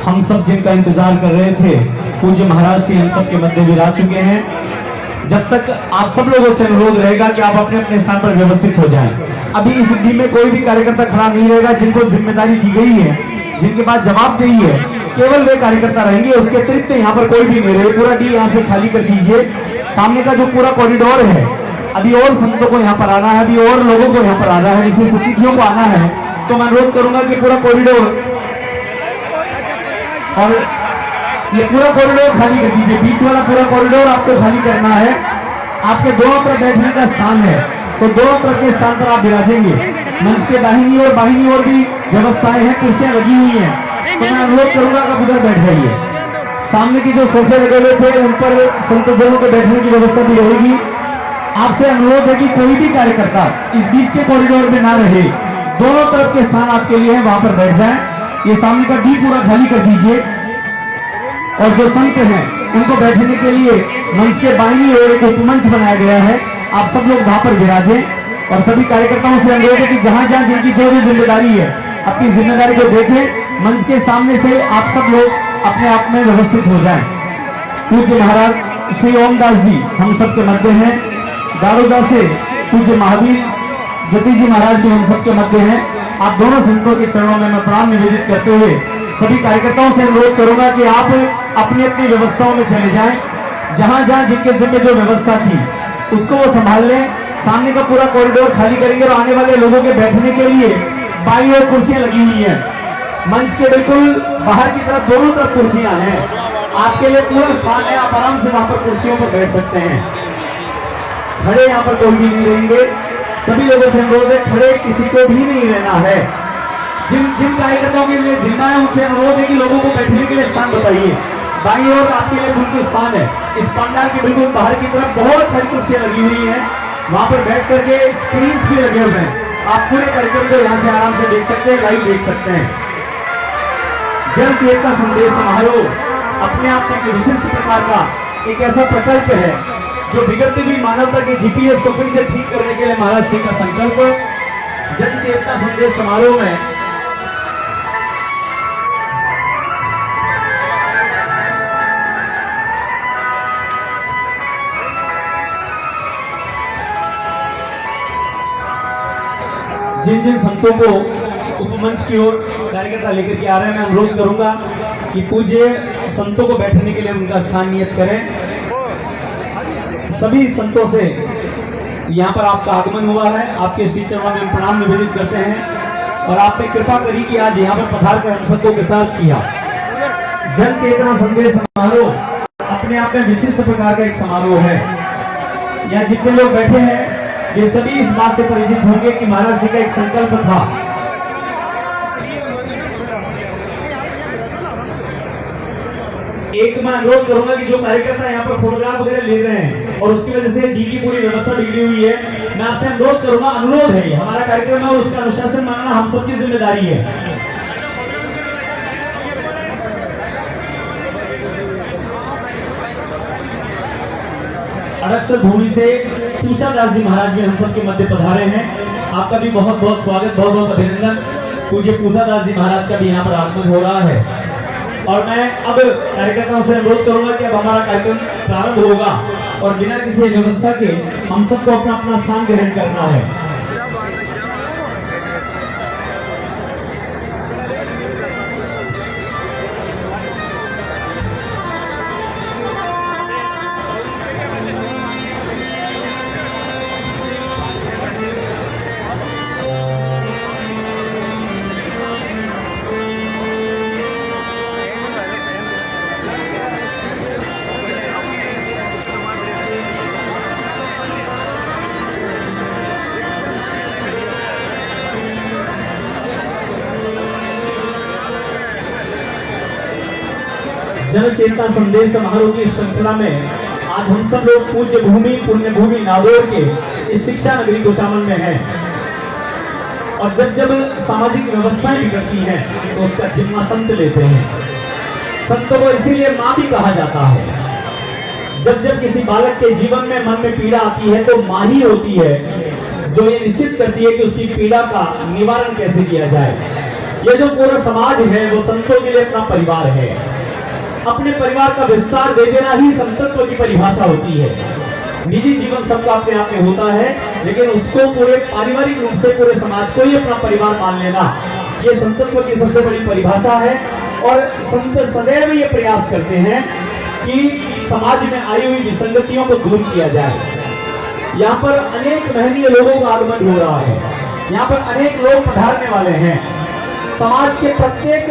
हम सब जिनका इंतजार कर रहे थे पूज्य महाराज श्री हम सब के मध्य विराज चुके हैं। जब तक आप सब लोगों से अनुरोध रहेगा कि आप अपने अपने स्थान पर व्यवस्थित हो जाएं। अभी इस डी में कोई भी कार्यकर्ता खड़ा नहीं रहेगा। जिनको जिम्मेदारी दी गई है, जिनके पास जवाबदेही है, केवल वे कार्यकर्ता रहेंगे। उसके अतिरिक्त यहाँ पर कोई भी नहीं रहे। पूरा डी यहाँ से खाली कर दीजिए। सामने का जो पूरा कॉरिडोर है, अभी और संतों को यहाँ पर आना है, अभी और लोगों को यहाँ पर आना है, विशेष अतिथियों को आना है। तो मैं अनुरोध करूंगा कि पूरा कॉरिडोर और ये पूरा कॉरिडोर खाली कर दीजिए। बीच वाला पूरा कॉरिडोर आपको खाली करना है। आपके दोनों तरफ बैठने का स्थान है, तो दोनों तरफ के स्थान पर आप विराजेंगे। मंच के दाहिनी और बाहिनी और भी व्यवस्थाएं हैं, कुर्सियां लगी हुई हैं। तो मैं अनुरोध करूंगा कि आप उधर बैठ जाइए। सामने की जो सोफे लगे हुए थे उन पर संतजनों के बैठने की व्यवस्था भी रहेगी। आपसे अनुरोध है कि कोई भी कार्यकर्ता इस बीच के कॉरिडोर में ना रहे। दोनों तरफ के स्थान आपके लिए है, वहां पर बैठ जाएं। ये सामने का डी पूरा खाली कर दीजिए। और जो संत हैं उनको बैठने के लिए मंच के बाईं ओर एक उपमंच बनाया गया है। आप सब लोग वहां पर विराजें। और सभी कार्यकर्ताओं से अनुरोध है कि जहां जहां जिनकी जो भी जिम्मेदारी है, अपनी जिम्मेदारी को देखें। मंच के सामने से आप सब लोग अपने आप में व्यवस्थित हो जाएं। पूज्य महाराज श्री ओमदास जी हम सब के मध्य हैं। दारोदा से पूज्य महावीर ज्योति जी महाराज भी हम सब के मध्य हैं। आप दोनों संतों के चरणों में मैं प्रणाम निवेदित करते हुए सभी कार्यकर्ताओं से अनुरोध करूंगा कि आप अपनी अपनी व्यवस्थाओं में चले जाएं। जहां जहां जिनके जिम्मे जो व्यवस्था थी उसको वो संभाल लें। सामने का पूरा कॉरिडोर खाली करेंगे और आने वाले लोगों के बैठने के लिए बाईं ओर कुर्सियां लगी हुई हैं। मंच के बिल्कुल बाहर की तरफ दोनों तरफ कुर्सियां हैं। आपके लिए पूरा स्थान है, आप आराम से वहां पर कुर्सियों पर बैठ सकते हैं। खड़े यहाँ पर कोई भी नहीं रहेंगे। सभी लोगों से अनुरोध है, खड़े किसी को भी नहीं रहना है। जिन कार्यकर्ताओं के लिए जिम्मा है उनसे अनुरोध है कि लोगों को बैठने के लिए स्थान बताइए। बाईं ओर आपके लिए बिल्कुल स्थान है। इस पंडाल के बिल्कुल बाहर की तरफ बहुत सारी कुर्सियां लगी हुई हैं। वहां पर बैठ करके स्क्रीन भी लगे हुए हैं। आप पूरे कार्यक्रम को यहाँ से आराम से देख सकते हैं, लाइव देख सकते हैं। जन चेतना संदेश समारोह अपने आप में एक विशिष्ट प्रकार का एक ऐसा प्रकल्प है जो बिगड़ती हुई मानवता के जीपीएस को फिर से ठीक करने के लिए महाराज श्री का संकल्प। जन चेतना संदेश समारोह में जिन जिन संतों को उपमंच की ओर कार्यकर्ता लेकर के आ रहे हैं, मैं अनुरोध करूंगा कि पूज्य संतों को बैठने के लिए उनका स्थान नियत करें। सभी संतों से यहाँ पर आपका आगमन हुआ है। आपके श्री चरणों में प्रणाम निवेदित करते हैं और आपने कृपा करी कि आज यहाँ पर पधार कर हम सबको कृतार्थ किया। जन चेतना संदेश समारोह अपने आप में विशिष्ट प्रकार का एक समारोह है। यहाँ जितने लोग बैठे हैं ये सभी इस बात से परिचित होंगे कि महाराज जी का एक संकल्प था। एक मैं अनुरोध करूंगा कि जो कार्यकर्ता यहाँ पर फोटोग्राफ वगैरह ले रहे हैं और उसकी वजह से डी की पूरी व्यवस्था बिगड़ी हुई है, मैं आपसे अनुरोध करूंगा, अनुरोध है, हमारा कार्यक्रम है और उसका अनुशासन मानना हम सबकी जिम्मेदारी है। अड़कसर भूमि से पूषादास जी महाराज भी हम सबके मध्य पधारे हैं। आपका भी बहुत बहुत स्वागत, बहुत बहुत अभिनंदन। पूज्य पूषादास जी महाराज का भी यहाँ पर आगमन हो रहा है। और मैं अब कार्यकर्ताओं से अनुरोध करूंगा कि अब हमारा कार्यक्रम प्रारंभ होगा और बिना किसी व्यवस्था के हम सबको अपना अपना स्थान ग्रहण करना है। जन चेतना संदेश समारोह की श्रृंखला में आज हम सब लोग पूज्य भूमि पुण्य भूमि नागौर के इस शिक्षा नगरी कोचामन में हैं। और जब जब सामाजिक व्यवस्थाएं बिगड़ती हैं तो उसका जिम्मा संत लेते हैं। संतों को इसीलिए माँ भी कहा जाता है। जब जब किसी बालक के जीवन में मन में पीड़ा आती है तो माँ ही होती है जो ये निश्चित करती है कि उसकी पीड़ा का निवारण कैसे किया जाए। ये जो पूरा समाज है वो संतों के लिए अपना परिवार है। अपने परिवार का विस्तार दे देना ही संतत्व की परिभाषा होती है। निजी जीवन सबका अपने आप में होता है, लेकिन उसको पूरे पारिवारिक रूप से पूरे समाज को ही अपना परिवार मान लेना, ये संतत्व की सबसे बड़ी परिभाषा है। और संत सदैव ये प्रयास करते हैं कि समाज में आई हुई विसंगतियों को दूर किया जाए। यहाँ पर अनेक महनीय लोगों का आगमन हो रहा है, यहाँ पर अनेक लोग पधारने वाले हैं। समाज के प्रत्येक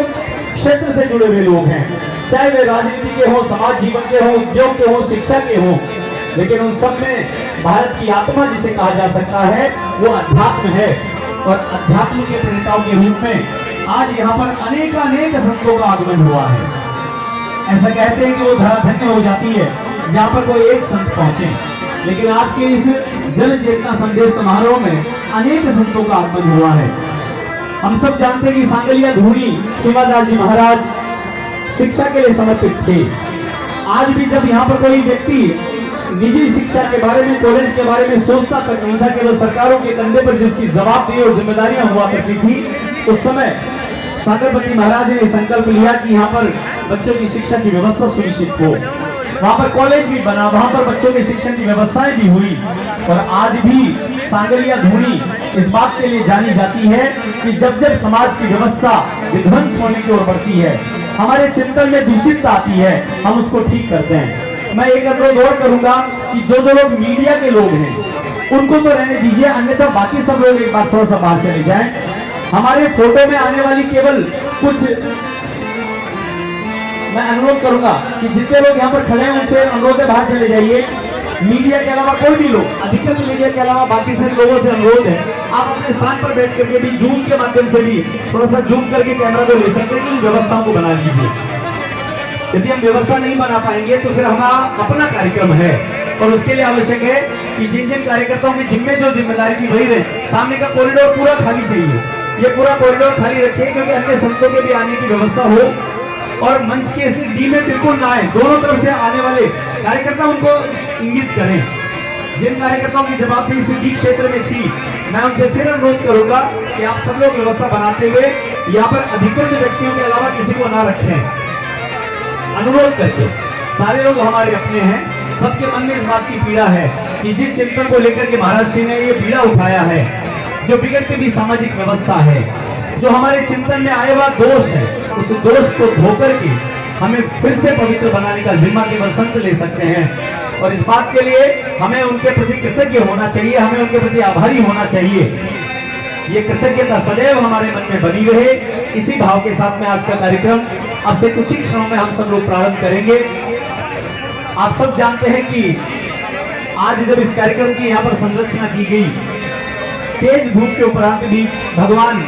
क्षेत्र से जुड़े हुए लोग हैं, चाहे वे राजनीति के हों, समाज जीवन के हों, उद्योग के हों, शिक्षा के हों, लेकिन उन सब में भारत की आत्मा जिसे कहा जा सकता है वो अध्यात्म है। और अध्यात्म के प्रणेताओं के रूप में आज यहाँ पर अनेक संतों का आगमन हुआ है। ऐसा कहते हैं कि वो धरा धन्य हो जाती है जहाँ पर कोई एक संत पहुंचे, लेकिन आज के इस जन चेतना संदेश समारोह में अनेक संतों का आगमन हुआ है। हम सब जानते हैं कि सांगलिया धूनी खीमादास जी महाराज शिक्षा के लिए समर्पित थे। आज भी जब यहाँ पर कोई व्यक्ति निजी शिक्षा के बारे में, कॉलेज के बारे में सोचता तक नहीं था, केवल सरकारों के कंधे पर जिसकी जवाबदेही और जिम्मेदारियां हुआ करती थी, उस समय सागरपति महाराज ने संकल्प लिया कि यहाँ पर बच्चों की शिक्षा की व्यवस्था सुनिश्चित हो। वहां पर कॉलेज भी बना, वहां पर बच्चों के शिक्षण की व्यवस्थाएं भी हुई। और आज भी सांगलिया धूनी इस बात के लिए जानी जाती है कि जब जब समाज की व्यवस्था विध्वंस होने की ओर बढ़ती है, हमारे चिंतन में दूषितता आती है, हम उसको ठीक करते हैं। मैं एक अनुरोध और करूंगा कि जो लोग मीडिया के लोग हैं उनको तो रहने दीजिए, अन्यथा बाकी सब लोग एक बार थोड़ा सा बाहर चले जाएं। हमारे फोटो में आने वाली केवल कुछ, मैं अनुरोध करूंगा कि जितने लोग यहाँ पर खड़े हैं उनसे अनुरोध है बाहर चले जाइए। मीडिया के अलावा कोई भी लोग, अधिकतर मीडिया के अलावा बाकी से लोगों से अनुरोध है आप अपने स्थान पर बैठ करके भी जूम के माध्यम से भी थोड़ा सा जूम करके कैमरा को ले सकते हैं, व्यवस्थाओं को बना लीजिए। यदि हम व्यवस्था नहीं बना पाएंगे तो फिर हमारा अपना कार्यक्रम है, और उसके लिए आवश्यक है कि जिन जिन कार्यकर्ताओं की जिम्मे जो जिम्मेदारी थी वही रहे। सामने का कॉरिडोर पूरा खाली चाहिए, ये पूरा कॉरिडोर खाली रखिए, क्योंकि अन्य संतों के भी आने की व्यवस्था हो। और मंच के इस डी में बिल्कुल ना आए, दोनों तरफ से आने वाले कार्यकर्ता उनको इंगित करें। जिन कार्यकर्ताओं की जवाबदेही इस डी क्षेत्र में थी, मैं उनसे फिर अनुरोध करूंगा कि आप सब लोग व्यवस्था बनाते हुए यहाँ पर अधिकृत व्यक्तियों के अलावा किसी को ना रखें। अनुरोध करके, सारे लोग हमारे अपने हैं, सबके मन में इस बात की पीड़ा है कि जिस चिंतन को लेकर के महाराज जी ने ये पीड़ा उठाया है, जो बिगड़ती भी सामाजिक व्यवस्था है, जो हमारे चिंतन में आए हुआ दोष है, उस दोष को धोकर के हमें फिर से पवित्र बनाने का जिम्मा केवल संत ले सकते हैं। और इस बात के लिए हमें उनके प्रति कृतज्ञ होना चाहिए, हमें उनके प्रति आभारी होना चाहिए। ये कृतज्ञता सदैव हमारे मन में बनी रहे। इसी भाव के साथ में आज का कार्यक्रम अब से कुछ ही क्षणों में हम सब लोग प्रारंभ करेंगे। आप सब जानते हैं कि आज जब इस कार्यक्रम की यहाँ पर संरचना की गई, तेज धूप के उपरांत भी भगवान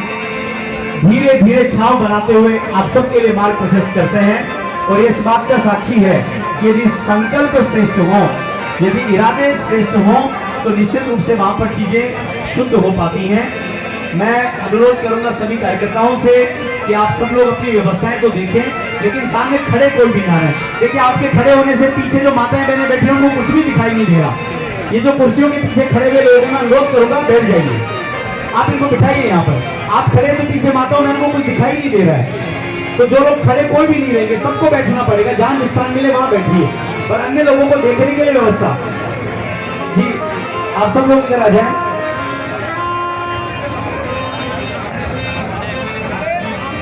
धीरे धीरे छाव बनाते हुए आप सबके लिए मार्ग प्रशस्त करते हैं। और इस बात का साक्षी है कि यदि संकल्प श्रेष्ठ हो, यदि इरादे श्रेष्ठ हो, तो निश्चित रूप से वहां पर चीजें शुद्ध हो पाती हैं। मैं अनुरोध करूंगा सभी कार्यकर्ताओं से कि आप सब लोग अपनी व्यवस्थाएं को देखें, लेकिन सामने खड़े कोई भी ना रहे। देखिए, आपके खड़े होने से पीछे जो माताएं बहनें बैठी हैं उनको कुछ भी दिखाई नहीं दे रहा। ये जो कुर्सियों के पीछे खड़े हुए लोग, मैं अनुरोध करूंगा बैठ जाइए, आप इनको बिठाइए यहाँ पर। आप खड़े तो पीछे माताओं बहनों को कुछ दिखाई नहीं दे रहा है, तो जो लोग खड़े कोई भी नहीं रहेंगे, सबको बैठना पड़ेगा, जहां स्थान मिले वहां बैठिए। पर अन्य लोगों को देखने के लिए व्यवस्था जी, आप सब लोग इधर आ जाएं।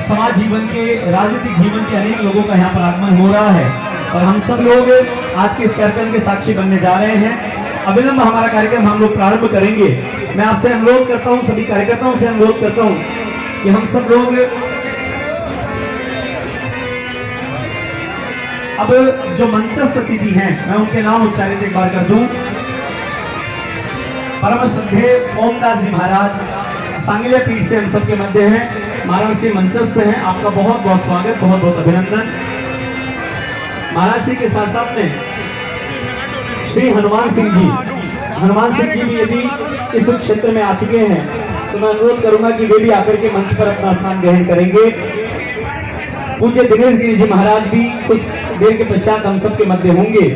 समाज जीवन के, राजनीतिक जीवन के अनेक लोगों का यहाँ पर आगमन हो रहा है और हम सब लोग आज के इस कार्यक्रम के साक्षी बनने जा रहे हैं। अविलंब हमारा कार्यक्रम हम लोग प्रारंभ करेंगे। मैं आपसे अनुरोध करता हूं, सभी कार्यकर्ताओं से अनुरोध करता हूं कि हम सब लोग अब जो मंचस्थ अतिथि हैं, मैं उनके नाम उच्चारित एक बार कर दूं। परम श्रद्धेय ओमदास जी महाराज सांगलिया पीठ से हम सबके मध्य हैं। महाराज श्री मंचस्थ हैं, आपका बहुत बहुत स्वागत, बहुत बहुत अभिनंदन। महाराज श्री के साथ साथ में श्री हनुमान सिंह जी भी यदि इस क्षेत्र में आ चुके हैं, तो मैं अनुरोध करूंगा कि वे भी आकर के मंच पर अपना स्थान ग्रहण करेंगे। पूज्य दिनेश गिरी जी महाराज भी कुछ देर के पश्चात हम सबके मध्य होंगे।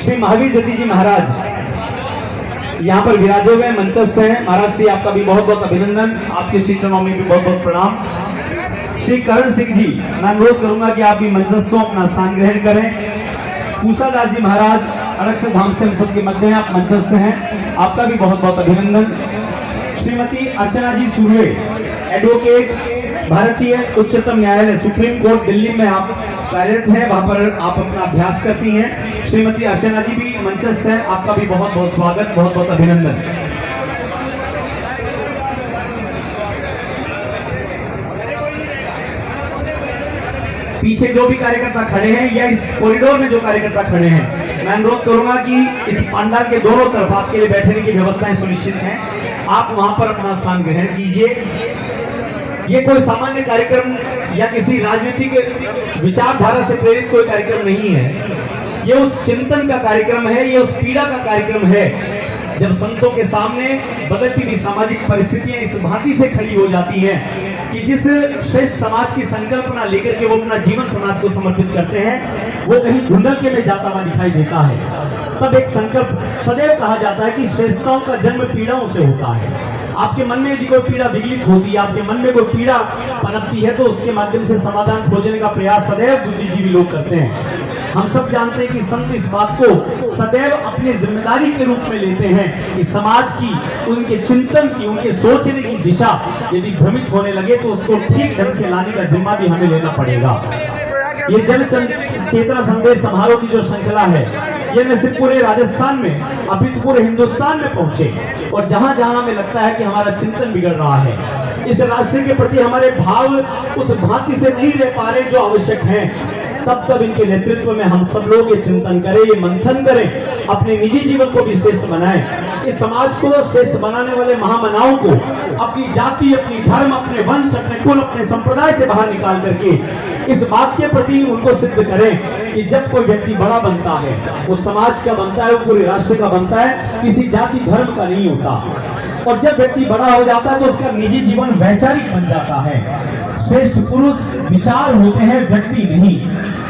श्री महावीर जति जी महाराज यहाँ पर विराजे हुए मंचस्थ हैं। महाराज श्री आपका भी बहुत बहुत अभिनंदन, आपके श्री चरणों में भी बहुत बहुत प्रणाम। श्री करण सिंह जी, मैं अनुरोध करूंगा कि आप भी मंचस्थों अपना स्थान ग्रहण करें। कुशादास जी महाराज अड़क धाम से हम सबके मध्य हैं, आप मंचस्थ हैं, आपका भी बहुत बहुत अभिनंदन। श्रीमती अर्चना जी सुर्वे, एडवोकेट, भारतीय उच्चतम न्यायालय सुप्रीम कोर्ट दिल्ली में आप कार्यरत हैं, वहां पर आप अपना अभ्यास करती हैं। श्रीमती अर्चना जी भी मंचस्थ हैं, आपका भी बहुत बहुत स्वागत, बहुत बहुत अभिनंदन। पीछे जो भी कार्यकर्ता खड़े हैं या इस कॉरिडोर में जो कार्यकर्ता खड़े हैं, मैं अनुरोध करूंगा कि इस पंडाल के दोनों तरफ आपके लिए बैठने की व्यवस्थाएं सुनिश्चित हैं, आप वहां पर अपना स्थान ग्रहण कीजिए। ये कोई सामान्य कार्यक्रम या किसी राजनीतिक विचारधारा से प्रेरित कोई कार्यक्रम नहीं है, ये उस चिंतन का कार्यक्रम है, ये उस पीड़ा का कार्यक्रम है जब संतों के सामने बदलती हुई सामाजिक परिस्थितियां इस भांति से खड़ी हो जाती हैं कि जिस श्रेष्ठ समाज की संकल्पना लेकर के वो अपना जीवन समाज को समर्पित करते हैं, वो कहीं धुंधलके में जाता हुआ दिखाई देता है। तब एक संकल्प, सदैव कहा जाता है कि श्रेष्ठताओं का जन्म पीड़ाओं से होता है। आपके मन में यदि कोई पीड़ा विगलित होती है, आपके मन में कोई पीड़ा पनपती है, तो उसके माध्यम से समाधान खोजने का प्रयास सदैव बुद्धिजीवी लोग करते हैं। हम सब जानते हैं कि संत इस बात को सदैव अपनी जिम्मेदारी के रूप में लेते हैं कि समाज की, उनके चिंतन की, उनके सोचने की दिशा यदि भ्रमित होने लगे तो उसको ठीक ढंग से लाने का जिम्मा भी हमें लेना पड़ेगा। ये जन चेतना संदेश समारोह की जो श्रृंखला है, ये न सिर्फ पूरे राजस्थान में अपितु पूरे हिंदुस्तान में पहुंचे, और जहां जहां हमें लगता है कि हमारा चिंतन बिगड़ रहा है, इस राष्ट्र के प्रति हमारे भाव उस भांति से नहीं रह पा रहे जो आवश्यक है, तब इनके नेतृत्व में हम सब लोग ये चिंतन करें, ये मंथन करें, अपने निजी जीवन को भी श्रेष्ठ बनाएं। इस समाज को श्रेष्ठ बनाने वाले महामनाओं को अपनी जाति, अपनी धर्म, अपने वंश, अपने कुल, अपने संप्रदाय से बाहर निकाल करके इस बात के प्रति उनको सिद्ध करें कि जब कोई व्यक्ति बड़ा बनता है, वो समाज का बनता है, वो पूरे राष्ट्र का बनता है, किसी जाति धर्म का नहीं होता। और जब व्यक्ति बड़ा हो जाता है तो उसका निजी जीवन वैचारिक बन जाता है। श्रेष्ठ पुरुष विचार होते हैं, व्यक्ति नहीं।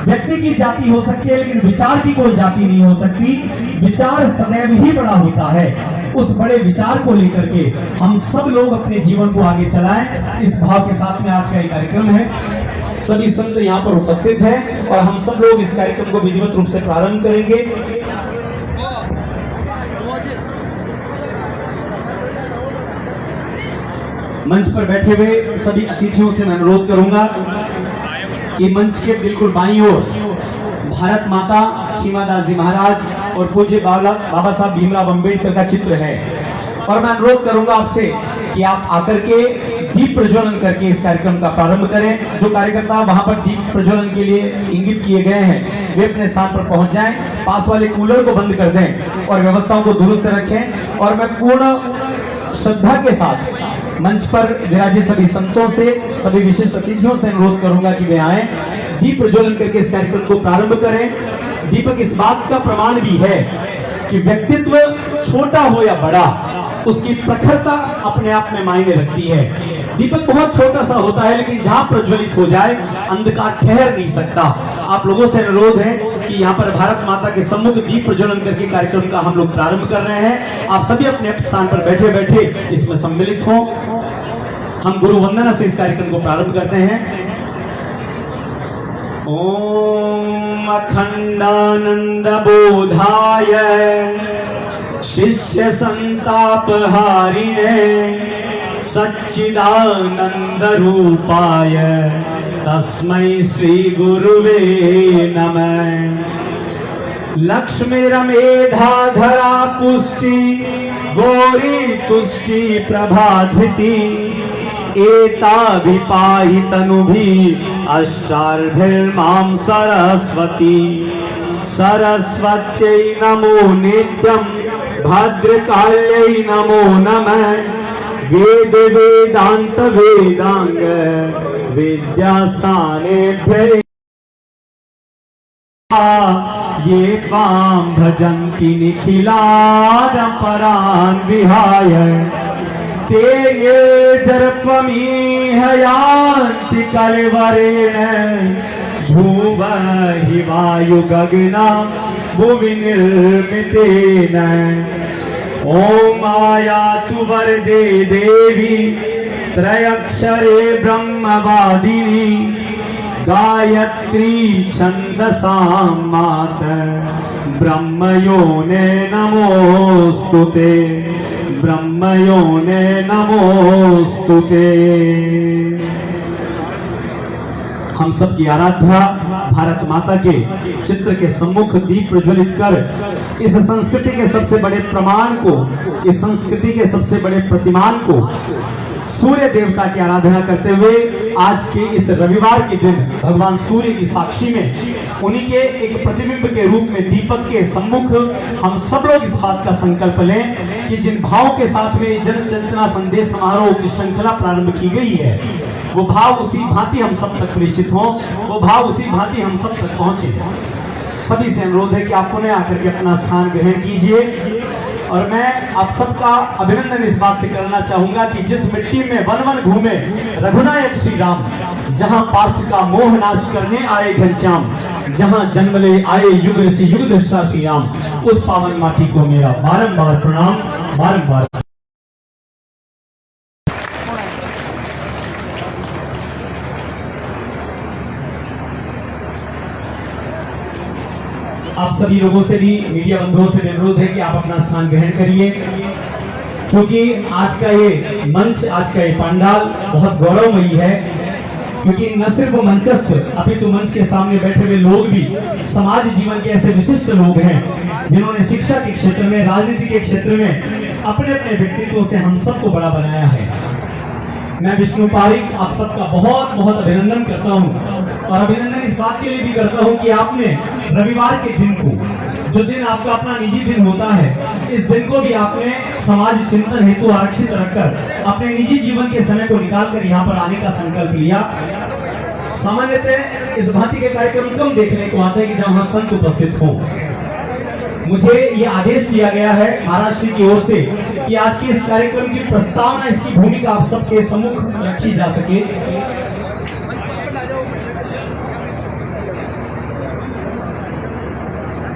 व्यक्ति की जाति हो सकती है लेकिन विचार की कोई जाति नहीं हो सकती। विचार सदैव ही बड़ा होता है। उस बड़े विचार को लेकर के हम सब लोग अपने जीवन को आगे चलाएं, इस भाव के साथ में आज का ये कार्यक्रम है। सभी संत यहाँ पर उपस्थित हैं और हम सब लोग इस कार्यक्रम को विधिवत रूप से प्रारंभ करेंगे। मंच पर बैठे हुए सभी अतिथियों से मैं अनुरोध करूंगा कि मंच के बिल्कुल बाईं ओर भारत माता, खीमादास जी महाराज और पूज्य बाबा साहब भीमराव अंबेडकर का चित्र है, और मैं अनुरोध करूंगा आपसे कि आप आकर के दीप प्रज्वलन करके इस कार्यक्रम का प्रारंभ करें। जो कार्यकर्ता वहां पर दीप प्रज्वलन के लिए इंगित किए गए हैं, वे अपने स्थान पर पहुंच जाएं, पास वाले कूलर को बंद कर दें और व्यवस्थाओं को दुरुस्त रखें। और मैं पूर्ण श्रद्धा के साथ मंच पर विराजे सभी संतों से, सभी विशिष्ट अतिथियों से अनुरोध करूंगा कि वे आए, दीप प्रज्वलन करके इस कार्यक्रम को प्रारंभ करें। दीपक इस बात का प्रमाण भी है कि व्यक्तित्व छोटा हो या बड़ा, उसकी प्रखरता अपने आप में मायने रखती है। दीपक बहुत छोटा सा होता है लेकिन जहां प्रज्वलित हो जाए अंधकार ठहर नहीं सकता। आप लोगों से अनुरोध है कि यहाँ पर भारत माता के सम्मुख दीप प्रज्वलन करके कार्यक्रम का हम लोग प्रारंभ कर रहे हैं। आप सभी अपने अपने स्थान पर बैठे बैठे इसमें सम्मिलित हों। हम गुरु वंदना से इस कार्यक्रम को प्रारंभ करते हैं। ओम अखंडानंद बोधाय शिष्य संताप हारिणे सच्चिदानंद रूपाय तस्मै श्री गुरुवे नमः। लक्ष्मीरमेधा धरा पुष्टि गौरी तुष्टि प्रभाधृति एताभिपाहि तनुभिः अष्टार्भिर्मां सरस्वती। सरस्वत्यै नमो नित्यं भद्रकाल्यै नमो नमः। वेद वेदांत वेदांग विद्यासानेभ्यः ये त्वां भजन्ति निखिलान् परान् विहाय। ते ये जर्पमीह यान्ति कलेवरेण भुवहि वायु गगना भुवि निर्मितेन। ओम आयातु वरदे देवी त्रयक्षरे ब्रह्मवादिनी गायत्री छंदसां मातर ब्रह्मयोने नमोस्तुते ब्रह्मयोने नमोस्तुते। हम सब की आराध्या भारत माता के चित्र के सम्मुख दीप प्रज्वलित कर इस संस्कृति के सबसे बड़े प्रमाण को, इस संस्कृति के सबसे बड़े प्रतिमान को सूर्य देवता की आराधना करते हुए आज के इस रविवार के दिन भगवान सूर्य की साक्षी में उन्हीं के एक प्रतिबिंब के रूप में दीपक के सम्मुख हम सब लोग इस बात का संकल्प लें कि जिन भाव के साथ में जन चेतना संदेश समारोह की श्रृंखला प्रारंभ की गई है वो भाव उसी भांति हम सब तक प्रेषित हो, वो भाव उसी भांति हम सब तक पहुंचे। सभी से अनुरोध है कि आप पुनः आकर के अपना स्थान ग्रहण कीजिए और मैं आप सबका अभिनंदन इस बात से करना चाहूंगा कि जिस मिट्टी में वन वन घूमे रघुनायक श्री राम, जहां पार्थ का मोह नाश करने आए घनश्याम, जहां जन्म ले आए युग ऋषि युग दृष्टा श्री राम, उस पावन माटी को मेरा बारंबार प्रणाम, बारंबार। आप सभी लोगों से भी, मीडिया बंधुओं से अनुरोध है कि आप अपना स्थान ग्रहण करिए, क्योंकि आज का ये मंच, आज का ये पंडाल बहुत गौरवमयी है, क्योंकि न सिर्फ मंचस्थ अपितु मंच के सामने बैठे हुए लोग भी समाज जीवन के ऐसे विशिष्ट लोग हैं जिन्होंने शिक्षा के क्षेत्र में, राजनीति के क्षेत्र में अपने अपने व्यक्तित्व से हम सबको बड़ा बनाया है। मैं विष्णु पारिक आप सबका बहुत बहुत अभिनंदन करता हूं और अभिनंदन इस बात के लिए भी करता हूं कि आपने रविवार के दिन को, जो दिन आपका अपना निजी दिन होता है, इस दिन को भी आपने समाज चिंतन हेतु आरक्षित रखकर अपने निजी जीवन के समय को निकालकर यहाँ पर आने का संकल्प लिया। सामान्यतः इस भांति के कार्यक्रम कम देखने को आते हैं कि जहाँ संत उपस्थित हों। मुझे ये आदेश दिया गया है महाराष्ट्र की ओर से कि आज के इस कार्यक्रम की प्रस्तावना, इसकी भूमिका आप सबके सम्मुख रखी जा सके।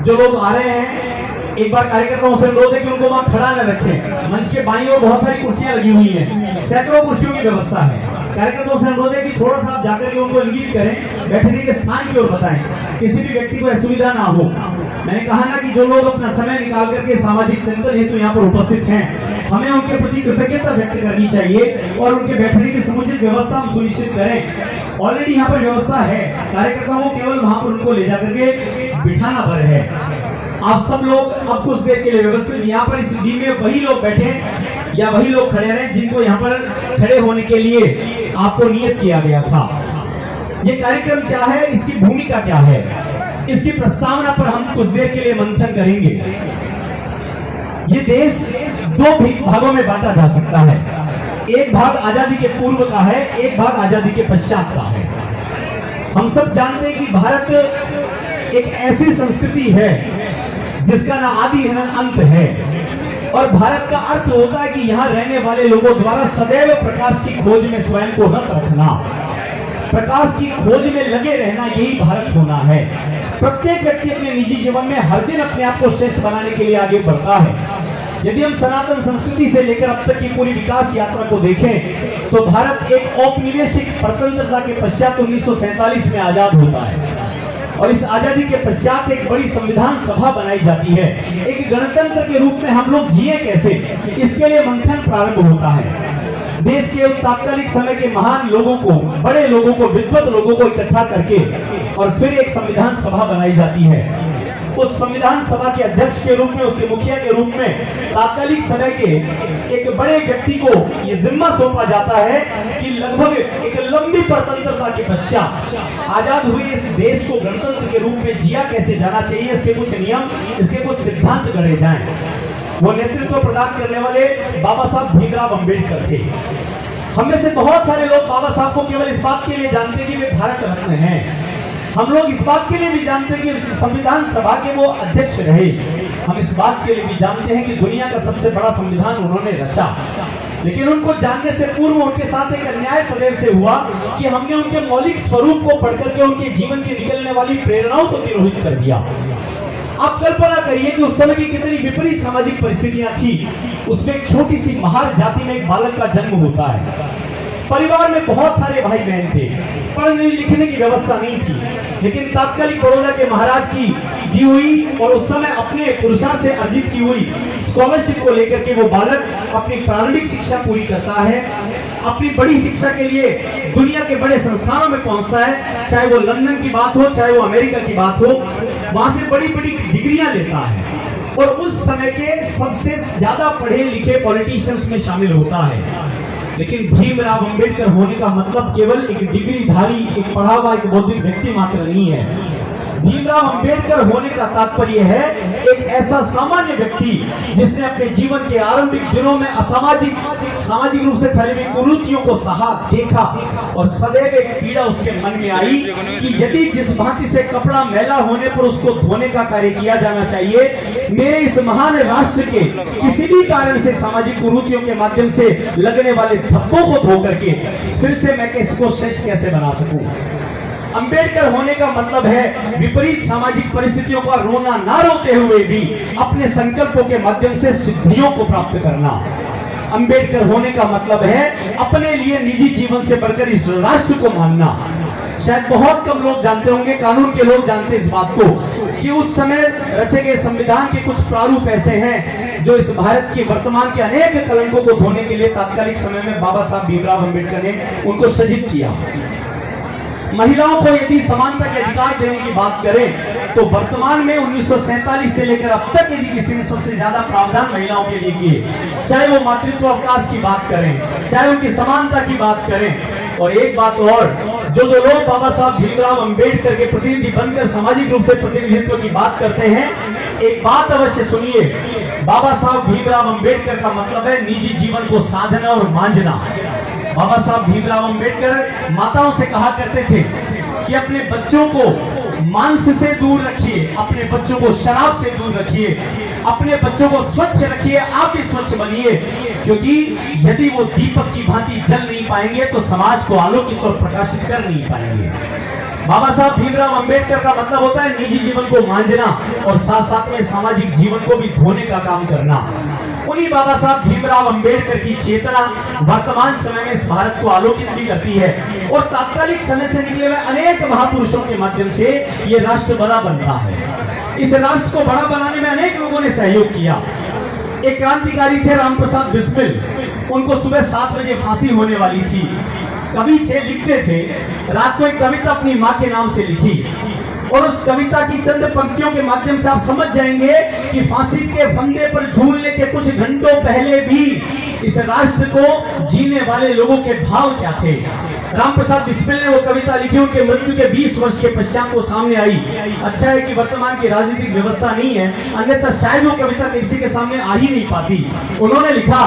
जो लोग आ रहे हैं, एक बार कार्यकर्ताओं से अनुरोध है कि उनको वहां खड़ा न रखें। मंच के बाईं ओर बहुत सारी कुर्सियां लगी हुई हैं, सैकड़ों कुर्सियों की व्यवस्था है। कार्यकर्ताओं से अनुरोध है कि थोड़ा सा आप जाकर के उनको इंगित करें, बैठने के स्थान की ओर बताएं, किसी भी व्यक्ति को असुविधा ना हो। मैंने कहा ना कि जो लोग अपना समय निकाल करके सामाजिक चिंतन हेतु यहाँ पर उपस्थित हैं, हमें उनके प्रति कृतज्ञता व्यक्त करनी चाहिए और उनके बैठने की समुचित व्यवस्था हम सुनिश्चित करें। ऑलरेडी यहाँ पर व्यवस्था है, कार्यकर्ताओं को केवल वहां पर उनको ले जाकर के बिठाना भर है। आप सब लोग अब कुछ देर के लिए व्यवस्थित यहाँ पर इस डी में वही लोग बैठे या वही लोग खड़े रहे जिनको यहाँ पर खड़े होने के लिए आपको नियत किया गया था। ये कार्यक्रम क्या है, इसकी भूमिका क्या है, इसकी प्रस्तावना पर हम कुछ देर के लिए मंथन करेंगे। ये देश दो भागों में बांटा जा सकता है। एक भाग आजादी के पूर्व का है, एक भाग आजादी के पश्चात का है। हम सब जानते हैं कि भारत एक ऐसी संस्कृति है जिसका ना आदि है ना अंत है, और भारत का अर्थ होता है कि यहाँ रहने वाले लोगों द्वारा सदैव प्रकाश की खोज में स्वयं को रत रखना, प्रकाश की खोज में लगे रहना, यही भारत होना है। प्रत्येक व्यक्ति अपने निजी जीवन में हर दिन अपने आप को श्रेष्ठ बनाने के लिए आगे बढ़ता है। यदि हम सनातन संस्कृति से लेकर अब तक की पूरी विकास यात्रा को देखें तो भारत एक औपनिवेशिक स्वतंत्रता के पश्चात 1947 में आजाद होता है, और इस आजादी के पश्चात एक बड़ी संविधान सभा बनाई जाती है। एक गणतंत्र के रूप में हम लोग जिए कैसे, इसके लिए मंथन प्रारंभ होता है। देश के तात्कालिक समय के महान लोगों को, बड़े लोगों को, विद्वत लोगों को इकट्ठा करके और फिर एक संविधान सभा बनाई जाती है। उस संविधान सभा के अध्यक्ष के रूप में, उसके मुखिया के रूप में तात्कालिक समय के एक बड़े व्यक्ति को ये जिम्मा सौंपा जाता है कि लगभग एक लंबी स्वतंत्रता के पश्चात आजाद हुए इस देश को गणतंत्र के रूप में जिया कैसे जाना चाहिए, इसके कुछ नियम, इसके कुछ सिद्धांत गढ़े जाएं। वो नेतृत्व प्रदान करने वाले बाबा साहब भीमराव अंबेडकर थे। हम में से बहुत सारे लोग बाबा साहब को केवल इस बात के लिए जानते हैं कि वे भारत रत्न हैं। हम लोग इस बात के लिए भी जानते हैं कि संविधान सभा के वो अध्यक्ष रहे। हम इस बात के लिए भी जानते हैं कि दुनिया का सबसे बड़ा संविधान उन्होंने रचा। लेकिन उनको जानने से पूर्व उनके साथ एक अन्याय सदैव से हुआ कि हमने उनके मौलिक स्वरूप को पढ़कर के उनके जीवन की निकलने वाली प्रेरणाओं को तिरोहित कर दिया। आप कल्पना करिए कि उस समय की कितनी विपरीत सामाजिक परिस्थितियां थी। उसमें एक छोटी सी महार जाति में एक बालक का जन्म होता है। परिवार में बहुत सारे भाई बहन थे, पढ़ने लिखने की व्यवस्था नहीं थी, लेकिन तात्कालिक बड़ौदा के महाराज की दी हुई और उस समय अपने पुरुषार्थ से अर्जित की हुई स्कॉलरशिप को लेकर के वो बालक अपनी प्रारंभिक शिक्षा पूरी करता है। अपनी बड़ी शिक्षा के लिए दुनिया के बड़े संस्थानों में पहुंचता है, चाहे वो लंदन की बात हो, चाहे वो अमेरिका की बात हो, वहां से बड़ी बड़ी डिग्रियां लेता है और उस समय के सबसे ज्यादा पढ़े लिखे पॉलिटिशियंस में शामिल होता है। लेकिन भीमराव अंबेडकर होने का मतलब केवल एक डिग्रीधारी, एक पढ़ा हुआ, एक बौद्धिक व्यक्ति मात्र नहीं है। भीमराव अंबेडकर होने का तात्पर्य है एक ऐसा सामान्य व्यक्ति जिसने अपने जीवन के आरंभिक दिनों में सामाजिक रूप से फैली हुई कुरीतियों को सहा, देखा और सदैव एक पीड़ा उसके मन में आई कि यदि जिस भांति से कपड़ा मैला होने पर उसको धोने का कार्य किया जाना चाहिए, मेरे इस महान राष्ट्र के किसी भी कारण से सामाजिक कुरीतियों के माध्यम से लगने वाले धब्बों को धो करके फिर से मैं इसको श्रेष्ठ कैसे बना सकूं। अंबेडकर होने का मतलब है विपरीत सामाजिक परिस्थितियों का रोना ना रोते हुए भी अपने संकल्पों के माध्यम से सिद्धियों को प्राप्त करना। अंबेडकर होने का मतलब है अपने लिए निजी जीवन से बढ़कर इस राष्ट्र को मानना। शायद बहुत कम लोग जानते होंगे, कानून के लोग जानते इस बात को, कि उस समय रचे गए संविधान के कुछ प्रारूप ऐसे हैं जो इस भारत के वर्तमान के अनेक कलंकों को धोने के लिए तात्कालिक समय में बाबा साहब भीमराव अंबेडकर ने उनको सृजित किया। महिलाओं को यदि समानता के अधिकार देने की बात करें तो वर्तमान में 1947 से लेकर अब तक यदि किसी ने सबसे ज्यादा प्रावधान महिलाओं के लिए किए, चाहे वो मातृत्व अवकाश की बात करें, चाहे उनकी समानता की बात करें। और एक बात और, जो लोग बाबा साहब भीमराव अंबेडकर के प्रतिनिधि बनकर सामाजिक रूप से प्रतिनिधित्व की बात करते हैं, एक बात अवश्य सुनिए, बाबा साहब भीमराव अंबेडकर का मतलब है निजी जीवन को साधना और मांझना। बाबा साहब भीमराव अंबेडकर माताओं से कहा करते थे कि अपने बच्चों को मांस से दूर रखिए, अपने बच्चों को शराब से दूर रखिए, अपने बच्चों को स्वच्छ रखिए, आप भी स्वच्छ बनिए, क्योंकि यदि वो दीपक की भांति जल नहीं पाएंगे तो समाज को आलोकित और प्रकाशित कर नहीं पाएंगे। बाबा साहब भीमराव अंबेडकर का मतलब होता है निजी जीवन को मांझना और साथ साथ में सामाजिक जीवन को भी धोने का काम करना। उन्हीं बाबा साहब भीमराव अंबेडकर की चेतना वर्तमान समय में इस भारत को आलोकित भी करती है और तात्कालिक समय से निकले हुए अनेक महापुरुषों के माध्यम से ये राष्ट्र बड़ा बनता है। इस राष्ट्र को बड़ा बनाने में अनेक लोगों ने सहयोग किया। एक क्रांतिकारी थे रामप्रसाद बिस्मिल, उनको सुबह 7 बजे फांसी होने वाली थी। कवि थे, लिखते थे, रात को एक कविता अपनी माँ के नाम से लिखी और उस कविता की चंद पंक्तियों के माध्यम से आप समझ जाएंगे कि फांसी के फंदे पर झूलने के कुछ घंटों पहले भी इस राष्ट्र को जीने वाले लोगों के भाव क्या थे। रामप्रसाद बिस्मिल ने वो कविता लिखी, उनके मृत्यु के 20 वर्ष के पश्चात वो सामने आई। अच्छा है कि वर्तमान की राजनीतिक व्यवस्था नहीं है, अन्यथा शायद वो कविता किसी के सामने आ ही नहीं पाती। उन्होंने लिखा,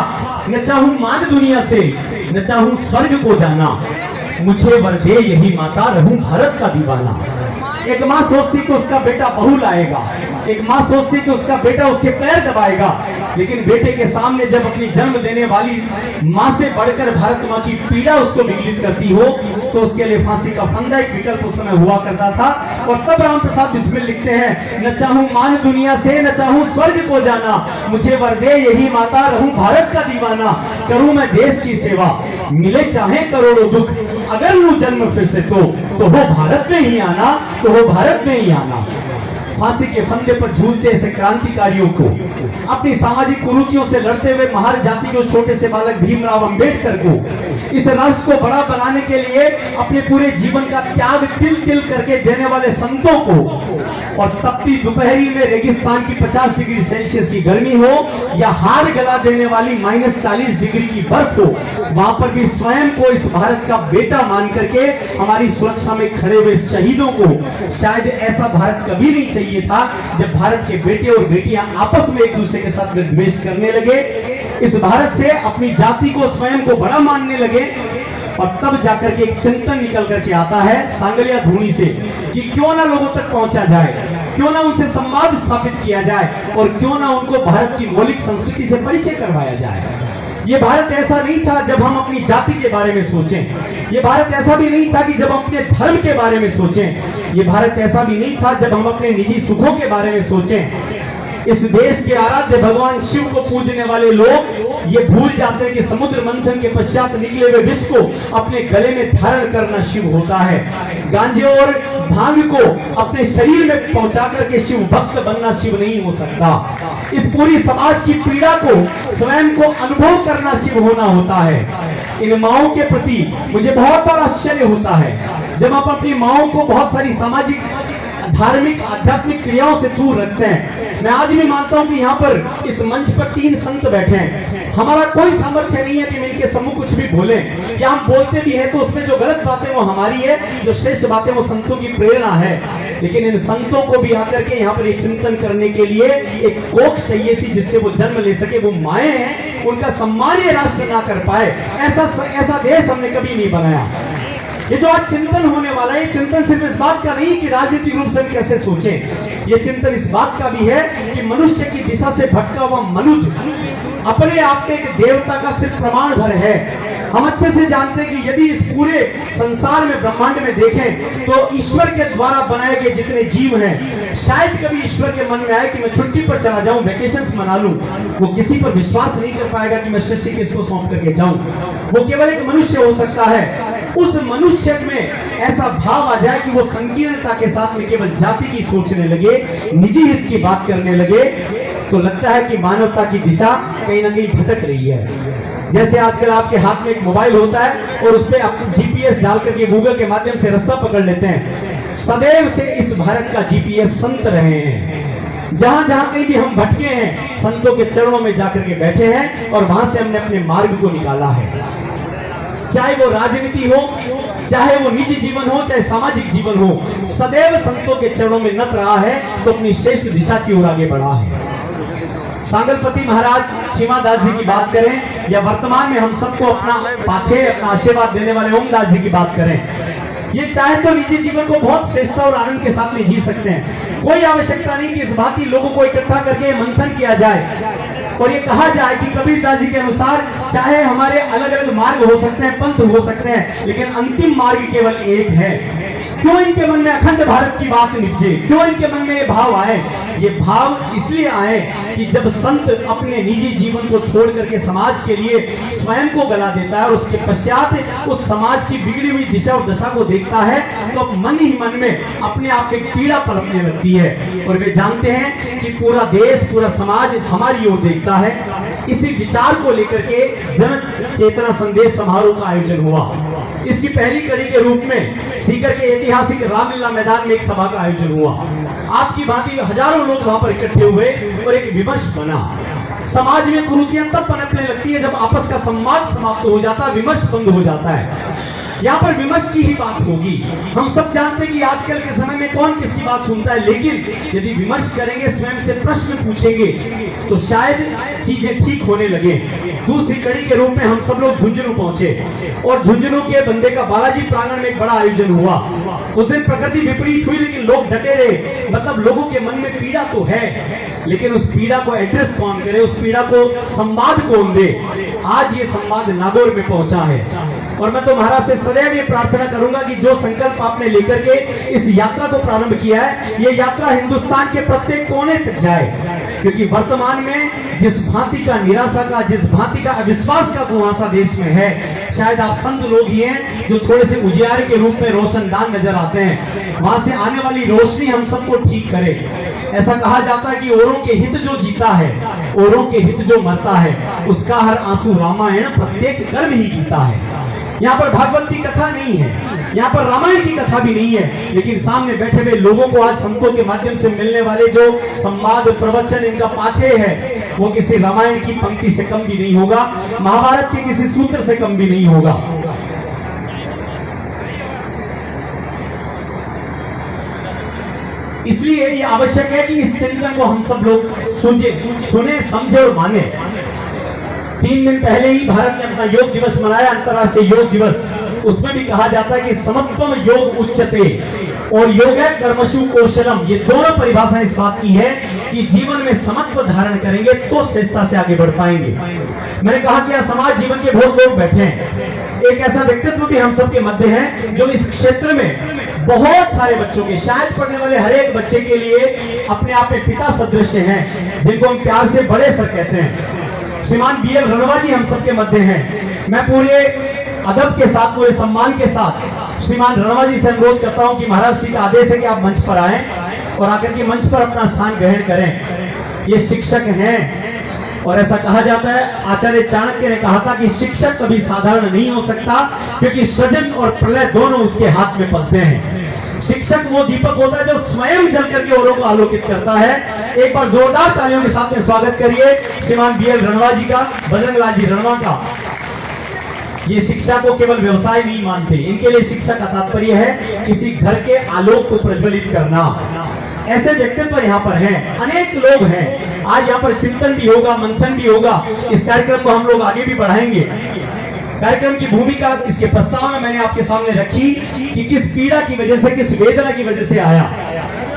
न चाहूं मान दुनिया से, न चाहूं स्वर्ग को जाना, मुझे वर दे यही माता, रहूं भारत का दीवाना। एक माँ सोचती कि उसका बेटा बहू लाएगा, एक माँ सोचती कि उसका बेटा उसके पैर दबाएगा, लेकिन बेटे के सामने जब अपनी जन्म देने वाली माँ से बढ़कर भारत माँ की पीड़ा उसको विगलित करती हो तो उसके लिए फांसी का फंदा एक विकल्प उस समय हुआ करता था। और तब रामप्रसाद बिस्मिल लिखते हैं, न चाहूं मान दुनिया से, न चाहूं स्वर्ग को जाना, मुझे वर दे यही माता, रहूं भारत का दीवाना, करूं मैं देश की सेवा, मिले चाहे करोड़ों दुख, अगर लूं जन्म फिर से तो वो भारत में ही आना, तो वो भारत में ही आना। फांसी के फंदे पर झूलते ऐसे क्रांतिकारियों को, अपनी सामाजिक कुरीतियों से लड़ते हुए महार जाति के छोटे से बालक भीमराव अंबेडकर को इस राष्ट्र को बड़ा बनाने के लिए अपने पूरे जीवन का त्याग तिल तिल करके देने वाले संतों को, और तपती दोपहरी में रेगिस्तान की 50 डिग्री सेल्सियस की गर्मी हो या हार गला देने वाली -40 डिग्री की बर्फ हो, वहां पर भी स्वयं को इस भारत का बेटा मान करके हमारी सुरक्षा में खड़े हुए शहीदों को, शायद ऐसा भारत कभी नहीं चाहिए था जब भारत के बेटे और बेटियां आपस में एक दूसरे के साथ विद्वेष करने लगे, इस भारत से अपनी जाति को स्वयं को बड़ा मानने लगे। और तब जाकर के एक चिंतन निकल करके आता है सांगलिया धूनी से कि क्यों ना लोगों तक पहुंचा जाए, क्यों ना उनसे संवाद स्थापित किया जाए और क्यों ना उनको भारत की मौलिक संस्कृति से परिचय करवाया जाए। ये भारत ऐसा नहीं था जब हम अपनी जाति के बारे में सोचें, ये भारत ऐसा भी नहीं था कि जब हम अपने धर्म के बारे में सोचें, ये भारत ऐसा भी नहीं था जब हम अपने निजी सुखों के बारे में सोचें। इस देश के आराध्य भगवान शिव को पूजने वाले लोग ये भूल जाते हैं कि समुद्र मंथन के पश्चात निकले हुए विष को अपने गले में धारण करना शिव होता है। गांजे और भांग को अपने शरीर में पहुंचा करके शिव भक्त बनना शिव नहीं हो सकता। इस पूरी समाज की पीड़ा को स्वयं को अनुभव करना शिव होना होता है। इन माओं के प्रति मुझे बहुत बड़ा आश्चर्य होता है जब आप अपनी माओं को बहुत सारी सामाजिक धार्मिक आध्यात्मिक क्रियाओं से दूर रखते हैं। मैं आज भी मानता हूं कि यहाँ पर इस मंच पर 3 संत बैठे हैं। हमारा कोई सामर्थ्य नहीं है कि इनके सम्मुख कुछ भी बोले, या हम बोलते भी हैं तो उसमें जो गलत बातें वो हमारी है, जो श्रेष्ठ बातें वो संतों की प्रेरणा है। लेकिन इन संतों को भी आकर के यहाँ पर एक चिंतन करने के लिए एक कोख चाहिए थी जिससे वो जन्म ले सके। वो माए हैं, उनका सम्मान ये राष्ट्र ना कर पाए, ऐसा देश हमने कभी नहीं बनाया। ये जो आज चिंतन होने वाला है, ये चिंतन सिर्फ इस बात का नहीं कि राजनीतिक रूप से हम कैसे सोचें, ये चिंतन इस बात का भी है कि मनुष्य की दिशा से भटका हुआ मनुष्य अपने आप में एक देवता का सिर्फ प्रमाण भर है। हम अच्छे से जानते हैं कि यदि इस पूरे संसार में ब्रह्मांड में देखें तो ईश्वर के द्वारा बनाए गए जितने जीव हैं, शायद कभी ईश्वर के मन में आए कि मैं छुट्टी पर चला जाऊं, वेकेशंस मना लूं। वो किसी पर विश्वास नहीं कर पाएगा कि मैं शिष्य किसको सौंप करके जाऊं। वो केवल एक मनुष्य हो सकता है। उस मनुष्य में ऐसा भाव आ जाए कि वो संकीर्णता के साथ में केवल जाति की सोचने लगे, निजी हित की बात करने लगे, तो लगता है कि मानवता की दिशा कहीं ना कहीं भटक रही है। जैसे आजकल आपके हाथ में एक मोबाइल होता है और उस पर आप जीपीएस डाल करके गूगल के माध्यम से रास्ता पकड़ लेते हैं। सदैव से इस भारत का जीपीएस संत रहे हैं। जहां जहां कहीं भी हम भटके हैं, संतों के चरणों में जाकर के बैठे हैं और वहां से हमने अपने मार्ग को निकाला है। चाहे वो राजनीति हो, चाहे वो निजी जीवन हो, चाहे सामाजिक जीवन हो, सदैव संतों के चरणों में नत रहा है तो अपनी श्रेष्ठ दिशा की ओर आगे बढ़ा है। सांगलपति महाराज खीमादास जी की बात करें या वर्तमान में हम सबको अपना पाथे अपना आशीर्वाद देने वाले ओमदास जी की बात करें, ये चाहे तो निजी जीवन को बहुत श्रेष्ठता और आनंद के साथ में जी सकते हैं। कोई आवश्यकता नहीं कि इस भांति लोगों को इकट्ठा करके मंथन किया जाए और ये कहा जाए कि कबीरदास जी के अनुसार चाहे हमारे अलग अलग मार्ग हो सकते हैं, पंथ हो सकते हैं, लेकिन अंतिम मार्ग केवल एक है। क्यों इनके मन में अखंड भारत की बात निपजे? क्यों इनके मन में ये भाव आए? ये भाव इसलिए आए कि जब संत अपने निजी जीवन को छोड़ करके समाज के लिए स्वयं को गला देता है और उसके पश्चात उस समाज की बिगड़ी हुई दिशा और दशा को देखता है तो मन ही मन में अपने आप की पीड़ा पलटने लगती है। और वे जानते हैं कि पूरा देश, पूरा समाज हमारी ओर देखता है। इसी विचार को लेकर के जन चेतना संदेश समारोह का आयोजन हुआ। इसकी पहली कड़ी के रूप में सीकर के ऐतिहासिक रामलीला मैदान में एक सभा का आयोजन हुआ। आपकी भांति हजारों लोग वहां पर इकट्ठे हुए और एक विमर्श बना। समाज में कुरीतियां तब पनपने लगती है जब आपस का संवाद समाप्त हो जाता है, विमर्श बंद हो जाता है। यहाँ पर विमर्श की ही बात होगी। हम सब जानते हैं कि आजकल के समय में कौन किसकी बात सुनता है, लेकिन यदि विमर्श करेंगे, स्वयं से प्रश्न पूछेंगे तो शायद चीजें ठीक होने लगे। दूसरी कड़ी के रूप में हम सब लोग झुंझुनू पहुंचे और झुंझुनू के बंदे का बालाजी प्रांगण में एक बड़ा आयोजन हुआ। उस दिन प्रकृति विपरीत हुई लेकिन लोग डटे रहे। मतलब लोगों के मन में पीड़ा तो है, लेकिन उस पीड़ा को एड्रेस कौन करे, उस पीड़ा को संवाद कौन दे? आज ये संवाद नागौर में पहुंचा है और मैं तो महाराज से सदैव ये प्रार्थना करूंगा कि जो संकल्प आपने लेकर के इस यात्रा को प्रारंभ किया है, ये यात्रा हिंदुस्तान के प्रत्येक कोने तक जाए। क्योंकि वर्तमान में जिस भांति का निराशा का, जिस भांति का अविश्वास का कुहासा देश में है, शायद आप संत लोग ही हैं जो थोड़े से उजियारे के रूप में रोशनदान नजर आते हैं। वहां से आने वाली रोशनी हम सबको ठीक करे। ऐसा कहा जाता है कि औरों के हित जो जीता है, औरों के हित जो मरता है, उसका हर आंसू रामायण प्रत्येक कर्म ही जीता है। यहाँ पर भागवत की कथा नहीं है, यहाँ पर रामायण की कथा भी नहीं है, लेकिन सामने बैठे हुए लोगों को आज संतों के माध्यम से मिलने वाले जो संवाद प्रवचन, इनका पाठ्य है, वो किसी रामायण की पंक्ति से कम भी नहीं होगा, महाभारत के किसी सूत्र से कम भी नहीं होगा। इसलिए ये आवश्यक है कि इस चिंतन को हम सब लोग सुने, समझे और माने। 3 दिन पहले ही भारत ने अपना योग दिवस मनाया, अंतर्राष्ट्रीय योग दिवस। उसमें भी कहा जाता है कि समत्वम योग उच्चते, और योगे कर्मशु कौशलम, ये दोनों परिभाषाएं इस बात की है कि जीवन में समत्व धारण करेंगे तो श्रेष्ठता से आगे बढ़ पाएंगे। मैंने कहा कि यह समाज जीवन के बहुत लोग बैठे हैं, एक ऐसा व्यक्तित्व भी हम सबके मध्य है जो इस क्षेत्र में बहुत सारे बच्चों के, शायद पढ़ने वाले हर एक बच्चे के लिए अपने आप में पिता सदृश हैं, जिनको हम प्यार से बड़े सर कहते हैं। श्रीमान BL रणवा जी हम सबके मध्य हैं। मैं पूरे अदब के साथ, पूरे सम्मान के साथ श्रीमान रणवा जी से अनुरोध करता हूं कि महाराज श्री का आदेश है कि आप मंच पर आएं और आकर के मंच पर अपना स्थान ग्रहण करें। ये शिक्षक हैं और ऐसा कहा जाता है, आचार्य चाणक्य ने कहा था कि शिक्षक कभी साधारण नहीं हो सकता, क्योंकि सृजन और प्रलय दोनों उसके हाथ में पलते हैं। शिक्षक वो दीपक होता है जो स्वयं जल करके औरों को आलोकित करता है। एक बार जोरदार तालियों के साथ में स्वागत करिए श्रीमान BL रणवा जी का, बजरंग लाल जी रणवा का। ये शिक्षा को केवल व्यवसाय नहीं मानते, इनके लिए शिक्षा का तात्पर्य है किसी घर के आलोक को प्रज्वलित करना। ऐसे व्यक्तित्व यहाँ पर हैं, अनेक लोग हैं। आज यहाँ पर चिंतन भी होगा, मंथन भी होगा। इस कार्यक्रम को हम लोग आगे भी बढ़ाएंगे। कार्यक्रम की भूमिका इसके प्रस्ताव में मैंने आपके सामने रखी कि किस पीड़ा की वजह से, किस वेदना की वजह से आया।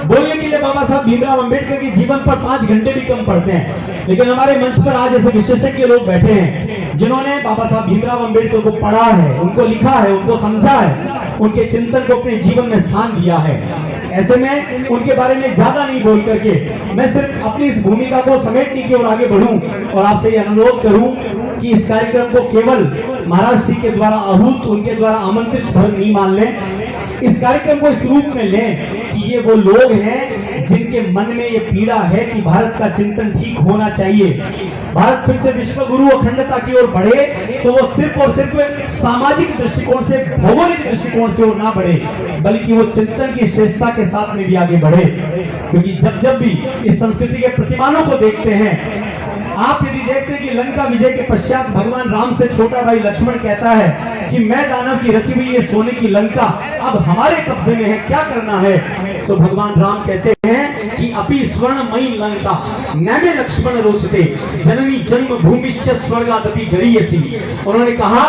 बोलने के लिए बाबा साहब भीमराव अंबेडकर के जीवन पर 5 घंटे भी कम पड़ते हैं, लेकिन हमारे मंच पर आज ऐसे विशेषज्ञ लोग बैठे हैं जिन्होंने बाबा साहब भीमराव अंबेडकर को पढ़ा है, उनको लिखा है, उनको समझा है, उनके चिंतन को अपने जीवन में स्थान दिया है। ऐसे में उनके बारे में ज्यादा नहीं बोल करके मैं सिर्फ अपनी इस भूमिका को समेटने की ओर आगे बढ़ूं और आपसे ये अनुरोध करूं कि इस कार्यक्रम को केवल महाराज जी के द्वारा आहूत, उनके द्वारा आमंत्रित भर नहीं मान लें। इस कार्यक्रम को इस रूप में लें कि ये वो लोग हैं जिनके मन में ये पीड़ा है कि भारत का चिंतन ठीक होना चाहिए, भारत फिर से विश्व गुरु अखंडता की ओर बढ़े, तो वो सिर्फ और सिर्फ सामाजिक दृष्टिकोण से, भौगोलिक दृष्टिकोण से और ना बढ़े, बल्कि वो चिंतन की श्रेष्ठता के साथ में भी आगे बढ़े। क्योंकि जब भी इस संस्कृति के प्रतिमानों को देखते हैं, आप यदि देखते हैं कि लंका विजय के पश्चात भगवान राम से छोटा भाई लक्ष्मण कहता है कि मैं दानव की रची हुई ये सोने की लंका अब हमारे कब्जे में है, क्या करना है? तो भगवान राम कहते हैं कि अपि स्वर्णमयी लंका नैमे लक्ष्मण रोचते जननी जन्म भूमिश्च स्वर्गादपि गरीयसी। उन्होंने कहा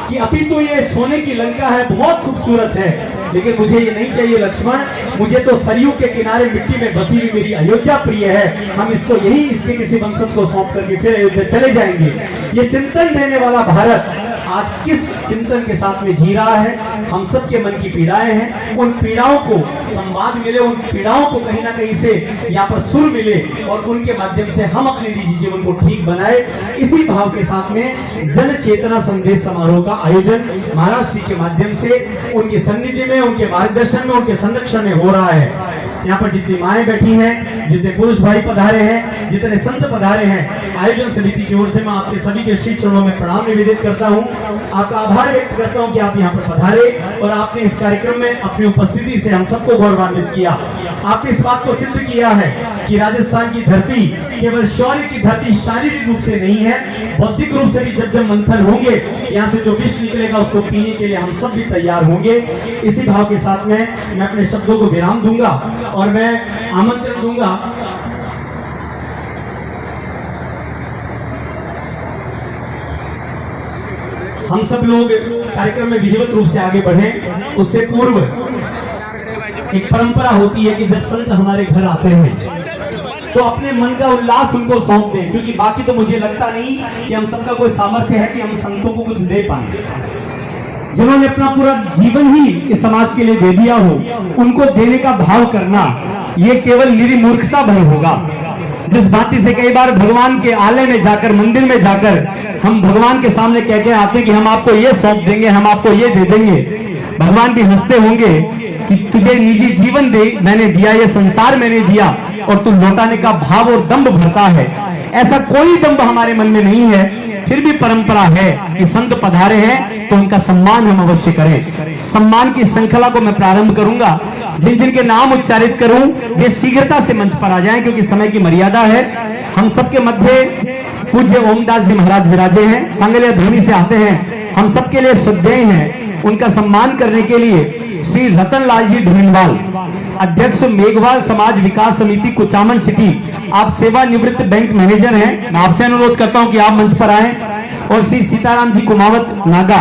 कि अभी तो ये सोने की लंका है, बहुत खूबसूरत है, लेकिन मुझे ये नहीं चाहिए लक्ष्मण, मुझे तो सरयू के किनारे मिट्टी में बसी हुई मेरी अयोध्या प्रिय है। हम इसको यही इसके किसी वंशज को सौंप करके फिर अयोध्या चले जाएंगे। ये चिंतन देने वाला भारत आज किस चिंतन के साथ में जी रहा है? हम सबके मन की पीड़ाएं हैं, उन पीड़ाओं को संवाद मिले, उन पीड़ाओं को कहीं ना कहीं से यहाँ पर सुर मिले और उनके माध्यम से हम अपने निजी जीवन को ठीक बनाए। इसी भाव के साथ में जन चेतना संदेश समारोह का आयोजन महाराज श्री के माध्यम से उनकी सन्निधि में, उनके मार्गदर्शन में, उनके संरक्षण में हो रहा है। यहाँ पर जितनी माएं बैठी हैं, जितने पुरुष भाई पधारे हैं, जितने संत पधारे हैं, आयोजन समिति की ओर से मैं आपके सभी के श्री चरणों में प्रणाम निवेदित करता हूँ। आपका आभार व्यक्त करता हूँ कि आप यहाँ पर पधारे और आपने इस कार्यक्रम में अपनी उपस्थिति से हम सबको गौरवान्वित किया। आपने इस बात को सिद्ध किया है कि राजस्थान की धरती केवल शौर्य की धरती शारीरिक रूप से नहीं है, बौद्धिक रूप से भी जब मंथन होंगे, यहाँ से जो विष निकलेगा उसको पीने के लिए हम सब भी तैयार होंगे। इसी भाव के साथ में मैं अपने शब्दों को विराम दूंगा और मैं आमंत्रण दूंगा हम सब लोग कार्यक्रम में विधिवत रूप से आगे बढ़ें। उससे पूर्व एक परंपरा होती है कि जब संत हमारे घर आते हैं तो अपने मन का उल्लास उनको सौंप दें, क्योंकि बाकी तो मुझे लगता नहीं कि हम सबका कोई सामर्थ्य है कि हम संतों को कुछ दे पाए। जिन्होंने अपना पूरा जीवन ही इस समाज के लिए दे दिया हो, उनको देने का भाव करना ये केवल निरी मूर्खता भर होगा। जिस बाती से कई बार भगवान के आलय में जाकर, मंदिर में जाकर हम भगवान के सामने कह के आते कि हम आपको ये सौंप देंगे, हम आपको ये दे देंगे, भगवान भी हंसते होंगे कि तुझे निजी जीवन दे मैंने दिया, ये संसार मैंने दिया और तू लौटाने का भाव और दंभ भरता है। ऐसा कोई दंभ हमारे मन में नहीं है। फिर भी परंपरा है कि संत पधारे हैं तो उनका सम्मान हम अवश्य करें। सम्मान की श्रृंखला को मैं प्रारंभ करूंगा। जिन जिन के नाम उच्चारित करूं वे शीघ्रता से मंच पर आ जाएं, क्योंकि समय की मर्यादा है। हम सबके मध्य पूज्य ओमदास जी महाराज विराजे हैं, सांगलिया ध्वनि से आते हैं, हम सबके लिए श्रद्धेय हैं। उनका सम्मान करने के लिए श्री रतनलाल जी ढूंढवाल, अध्यक्ष मेघवाल समाज विकास समिति कुचामन सिटी, आप सेवानिवृत्त बैंक मैनेजर हैं, मैं आपसे अनुरोध करता हूं कि आप मंच पर आएं। और श्री सीताराम जी कुमावत नागा,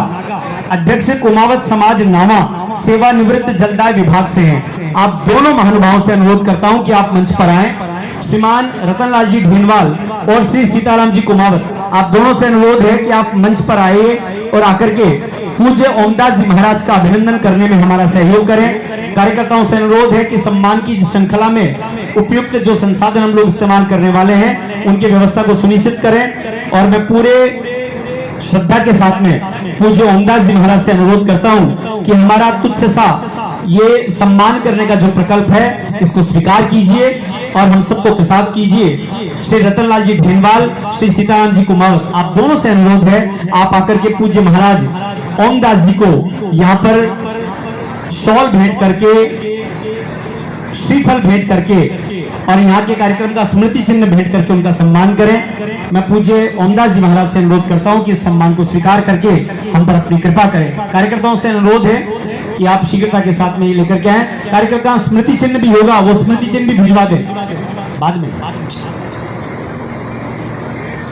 अध्यक्ष कुमावत समाज नामा, सेवानिवृत्त जलदाय विभाग से हैं। आप दोनों महानुभावों से अनुरोध करता हूं कि आप मंच पर आएं। श्रीमान रतनलाल जी ढींडवाल और श्री सीताराम जी कुमावत, आप दोनों से अनुरोध है कि आप मंच पर आइए और आकर के पूज्य ओमदास जी महाराज का अभिनंदन करने में हमारा सहयोग करें। कार्यकर्ताओं से अनुरोध है कि सम्मान की श्रृंखला में उपयुक्त जो संसाधन हम लोग इस्तेमाल करने वाले हैं उनकी व्यवस्था को सुनिश्चित करें। और मैं पूरे श्रद्धा के साथ में पूज्य ओमदास जी महाराज से अनुरोध करता हूं कि हमारा तुच्छ सा ये सम्मान करने का जो प्रकल्प है इसको स्वीकार कीजिए और हम सबको प्रसाद कीजिए। श्री रतनलाल जी ढींडवाल, श्री सीताराम जी कुमावत, आप दोनों से अनुरोध है आप आकर के पूज्य महाराज ओमदास जी को यहाँ पर शॉल भेंट करके, श्रीफल भेंट करके और यहाँ के कार्यक्रम का स्मृति चिन्ह भेंट करके उनका सम्मान करें। मैं पूज्य ओमदास जी महाराज से अनुरोध करता हूं कि इस सम्मान को स्वीकार करके हम पर अपनी कृपा करें। कार्यकर्ताओं से अनुरोध है कि आप शीघ्रता के साथ में ये लेकर के आए। कार्यकर्ता स्मृति चिन्ह भी होगा, वो स्मृति चिन्ह भी भिजवा दें बाद में।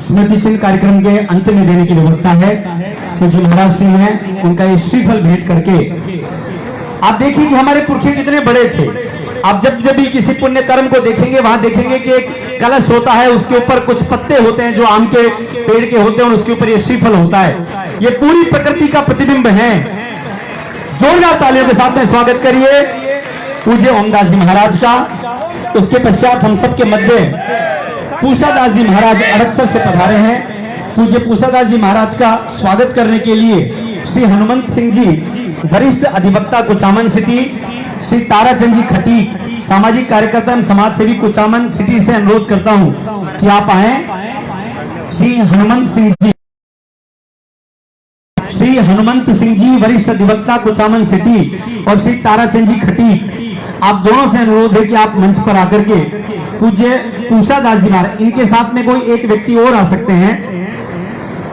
स्मृति चिन्ह कार्यक्रम के अंत में देने की व्यवस्था है। तो जो महाराज सिंह हैं उनका ये श्रीफल भेंट करके आप देखिए कि हमारे पुरखे कितने बड़े थे। आप जब भी किसी पुण्य कर्म को देखेंगे वहां देखेंगे कि एक कलश होता है, उसके ऊपर कुछ पत्ते होते हैं जो आम के पेड़ के होते हैं और उसके ऊपर ये श्रीफल होता है। ये पूरी प्रकृति का प्रतिबिंब है। जोरदार तालियों के साथ में स्वागत करिए पूज्य ओमदास जी महाराज का। उसके पश्चात हम सबके मध्य पूषादास जी महाराज अड़कसर से पधारे हैं। पूज्य पूषादास जी महाराज का स्वागत करने के लिए श्री हनुमंत सिंह जी वरिष्ठ अधिवक्ता कुचामन सिटी, श्री ताराचंद जी खटीक सामाजिक कार्यकर्ता एवं समाज सेवी कुचामन सिटी से अनुरोध करता हूं कि आप आए। श्री हनुमंत सिंह जी वरिष्ठ अधिवक्ता कुचामन सिटी और श्री ताराचंद जी खटीक, आप दोनों से अनुरोध है कि आप मंच पर आकर के पूज्य पूषादास जी महाराज, इनके साथ में कोई एक व्यक्ति और आ सकते हैं,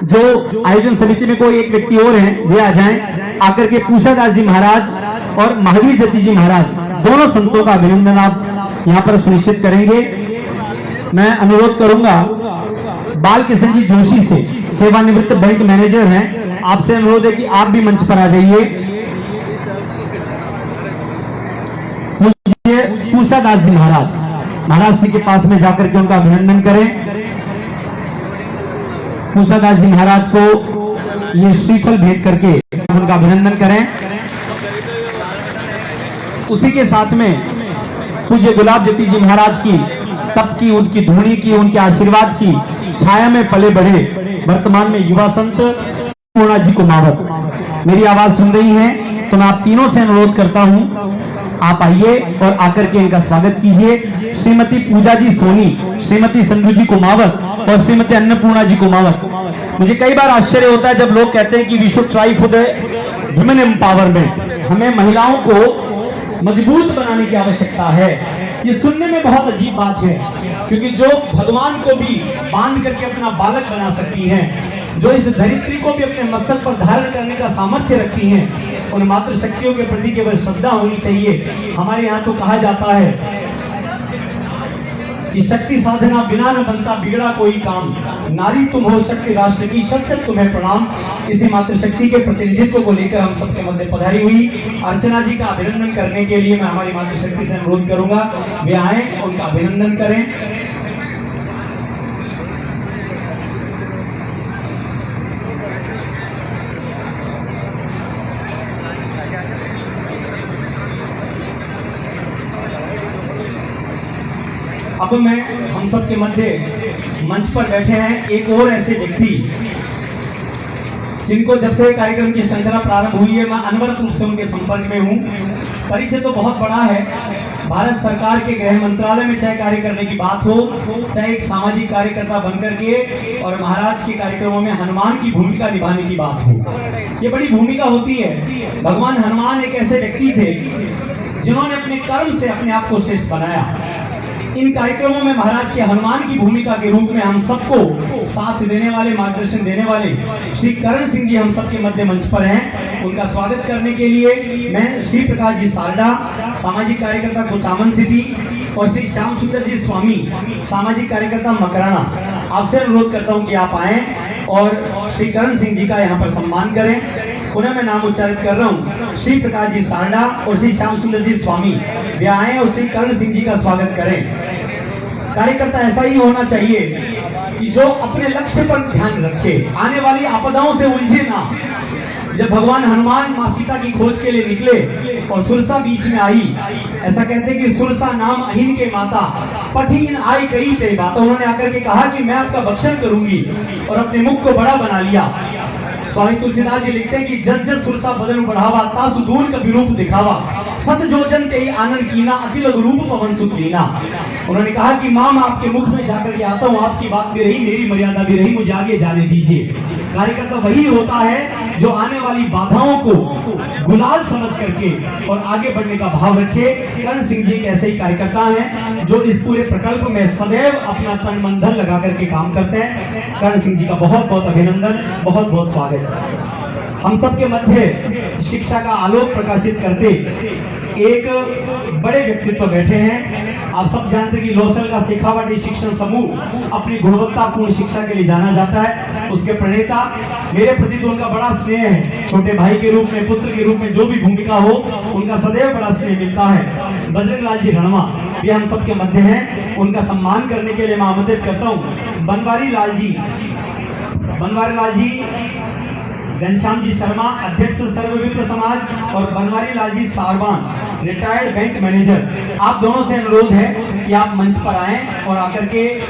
जो आयोजन समिति में कोई एक व्यक्ति और हैं वे आ जाएं। आकर के पूषादास जी महाराज और महावीर जति जी महाराज दोनों संतों का अभिनंदन आप यहाँ पर सुनिश्चित करेंगे। मैं अनुरोध करूंगा बाल किशन जी जोशी से, सेवानिवृत्त बैंक मैनेजर हैं, आपसे अनुरोध है कि आप भी मंच पर आ जाइए। पूज्य पूषादास जी महाराज जी के पास में जाकर के उनका अभिनंदन करें। पूषादास जी महाराज को ये श्रीफल भेंट करके उनका अभिनंदन करें। उसी के साथ में पूज्य गुलाब जति जी महाराज की तप की, उनकी धूनी की, उनके आशीर्वाद की छाया में पले बढ़े वर्तमान में युवा संत पूर्णा जी कुमावत मेरी आवाज सुन रही हैं तो मैं आप तीनों से अनुरोध करता हूं आप आइए और आकर के इनका स्वागत कीजिए। श्रीमती पूजा जी सोनी, श्रीमती संधू जी कुमावत और श्रीमती अन्नपूर्णा जी कुमावत। मुझे कई बार आश्चर्य होता है जब लोग कहते हैं कि we should try for the women empowerment, हमें महिलाओं को मजबूत बनाने की आवश्यकता है। ये सुनने में बहुत अजीब बात है क्योंकि जो भगवान को भी बांध करके अपना बालक बना सकती हैं, जो इस धरित्री को भी अपने मस्तक पर धारण करने का सामर्थ्य रखती हैं, उन मातृ शक्तियों के प्रति केवल श्रद्धा होनी चाहिए। हमारे यहाँ तो कहा जाता है कि शक्ति साधना बिना न बनता बिगड़ा कोई काम, नारी तुम हो शक्ति राष्ट्र की, शत शत तुम्हें प्रणाम। इसी मातृशक्ति के प्रतिनिधित्व को लेकर हम सबके मध्य पधारी हुई अर्चना जी का अभिनंदन करने के लिए मैं हमारी मातृशक्ति से अनुरोध करूंगा वे आए, उनका अभिनंदन करें। अब मैं हम सबके मध्य मंच पर बैठे हैं एक और ऐसे व्यक्ति जिनको जब से कार्यक्रम की श्रृंखला प्रारंभ हुई है मैं अनवरत रूप से उनके संपर्क में हूं। परिचय तो बहुत बड़ा है। भारत सरकार के गृह मंत्रालय में चाहे कार्य करने की बात हो, चाहे एक सामाजिक कार्यकर्ता बनकर के और महाराज के कार्यक्रमों में हनुमान की भूमिका निभाने की बात हो, ये बड़ी भूमिका होती है। भगवान हनुमान एक ऐसे व्यक्ति थे जिन्होंने अपने कर्म से अपने आप को श्रेष्ठ बनाया। इन कार्यक्रमों में महाराज के हनुमान की भूमिका के रूप में हम सबको साथ देने वाले, मार्गदर्शन देने वाले श्री करण सिंह जी हम सबके मध्य मंच पर हैं। उनका स्वागत करने के लिए मैं श्री प्रकाश जी सारडा, सामाजिक कार्यकर्ता कुचामन सिटी और श्री श्याम सुंदर जी स्वामी, सामाजिक कार्यकर्ता मकराना, आपसे अनुरोध करता हूं कि आप आए और श्री करण सिंह जी का यहाँ पर सम्मान करें। पुनः मैं नाम उच्चारित कर रहा हूँ, श्री प्रकाश जी सारडा और श्री श्याम सुंदर जी स्वामी वे आए और श्री करण सिंह जी का स्वागत करें। कार्यकर्ता ऐसा ही होना चाहिए कि जो अपने लक्ष्य पर ध्यान रखे, आने वाली आपदाओं से उलझे ना। जब भगवान हनुमान मां सीता की खोज के लिए निकले और सुरसा बीच में आई, ऐसा कहते हैं कि सुरसा नाम अहिन के माता पठिन आई कई पे बात, उन्होंने आकर के कहा कि मैं आपका भक्षण करूंगी और अपने मुख को बड़ा बना लिया। स्वामी तुलसीदास जी लिखते हैं कि जस जस सुरसा बदन बढ़ावा तासु दूर कभी रूप दिखावा सत जोजन ते आनंद कीना अति लघु रूप पवन सुख लीना। उन्होंने कहा कि मां मैं आपके मुख में जाकर के आता हूँ, आपकी बात भी रही, मेरी मर्यादा भी रही, मुझे आगे जाने दीजिए। कार्यकर्ता वही होता है जो आने वाली बाधाओं को गुलाल समझ करके और आगे बढ़ने का भाव रखे। करण सिंह जी एक ऐसे ही कार्यकर्ता हैं जो इस पूरे प्रकल्प में सदैव अपना तन मन धन लगा करके काम करते हैं। करण सिंह जी का बहुत बहुत अभिनंदन, बहुत बहुत स्वागत। हम सबके मध्य शिक्षा का आलोक प्रकाशित करते एक बड़े व्यक्तित्व बैठे हैं। आप सब जानते हैं कि लोसल का शेखावाटी शिक्षण समूह अपनी गुणवत्तापूर्ण शिक्षा के लिए जाना जाता है। उसके प्रणेता मेरे प्रति तो उनका बड़ा स्नेह है, छोटे भाई के रूप में, पुत्र के रूप में जो भी भूमिका हो उनका सदैव बड़ा स्नेह मिलता है। बजरंग लाल जी रणवा ये हम सबके मध्य हैं, उनका सम्मान करने के लिए मैं आमंत्रित करता हूँ बनवारी लाल जी, घनश्याम जी शर्मा अध्यक्ष सर्व विप्र समाज और Banwari Lal ji Sarwan retired bank manager. आप दोनों से अनुरोध है कि आप मंच पर आएं और आकर के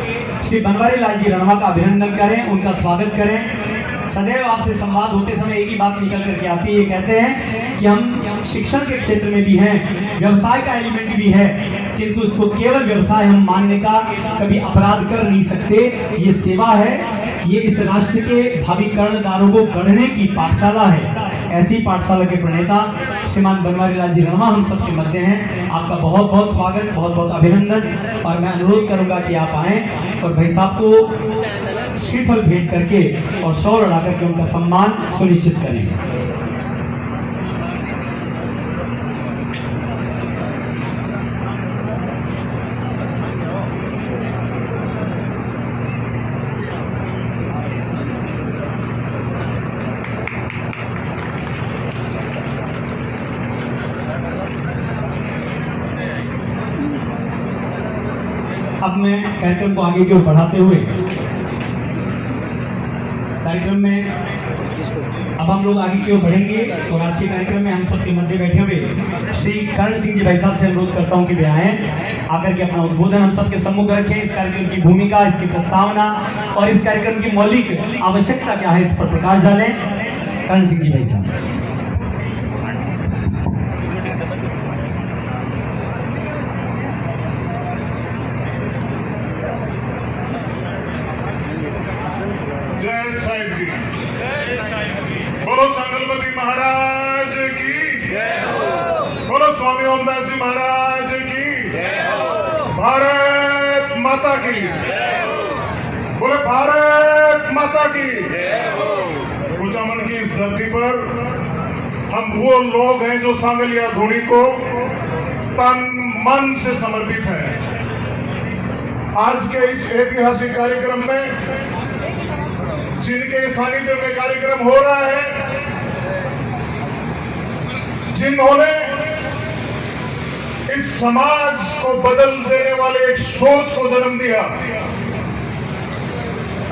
श्री बनवारी लाल जी रणवा का अभिनंदन करें, उनका स्वागत करें। सदैव आपसे संवाद होते समय एक ही बात निकल करके आती है, ये कहते हैं कि हम शिक्षण के क्षेत्र में भी हैं, व्यवसाय का एलिमेंट भी है, किंतु इसको केवल व्यवसाय हम मानने का कभी अपराध कर नहीं सकते। ये सेवा है, ये इस राष्ट्र के भावी कर्णधारों को गढ़ने की पाठशाला है। ऐसी पाठशाला के प्रणेता श्रीमान बनवारी लाल जी रणवा हम सबके मध्य हैं। आपका बहुत बहुत स्वागत, बहुत बहुत अभिनंदन। और मैं अनुरोध करूंगा कि आप आए और भाई साहब को श्रीफल भेंट करके और शॉल उड़ा करके उनका सम्मान सुनिश्चित करें। अब मैं कार्यक्रम को आगे की ओर बढ़ाते हुए कार्यक्रम में अब हम लोग आगे की ओर बढ़ेंगे और आज के कार्यक्रम में हम सबके मध्य बैठे हुए श्री करण सिंह जी भाई साहब से अनुरोध करता हूं कि वे आए, आकर के अपना उद्बोधन हम सबके सम्मुख रखें। इस कार्यक्रम की भूमिका, इसकी प्रस्तावना और इस कार्यक्रम की मौलिक आवश्यकता क्या है, इस पर प्रकाश डालें। करण सिंह जी भाई साहब। बोलो संगलपति महाराज की जय हो, बोलो स्वामी ओमदास जी महाराज की जय हो, भारत माता की जय हो, बोले भारत माता की जय हो। कुचामन की इस धरती पर हम वो लोग हैं जो सांगलिया धूणी को तन मन से समर्पित हैं। आज के इस ऐतिहासिक कार्यक्रम में जिनके सानिध्य में कार्यक्रम हो रहा है, जिन्होंने इस समाज को बदल देने वाले एक सोच को जन्म दिया,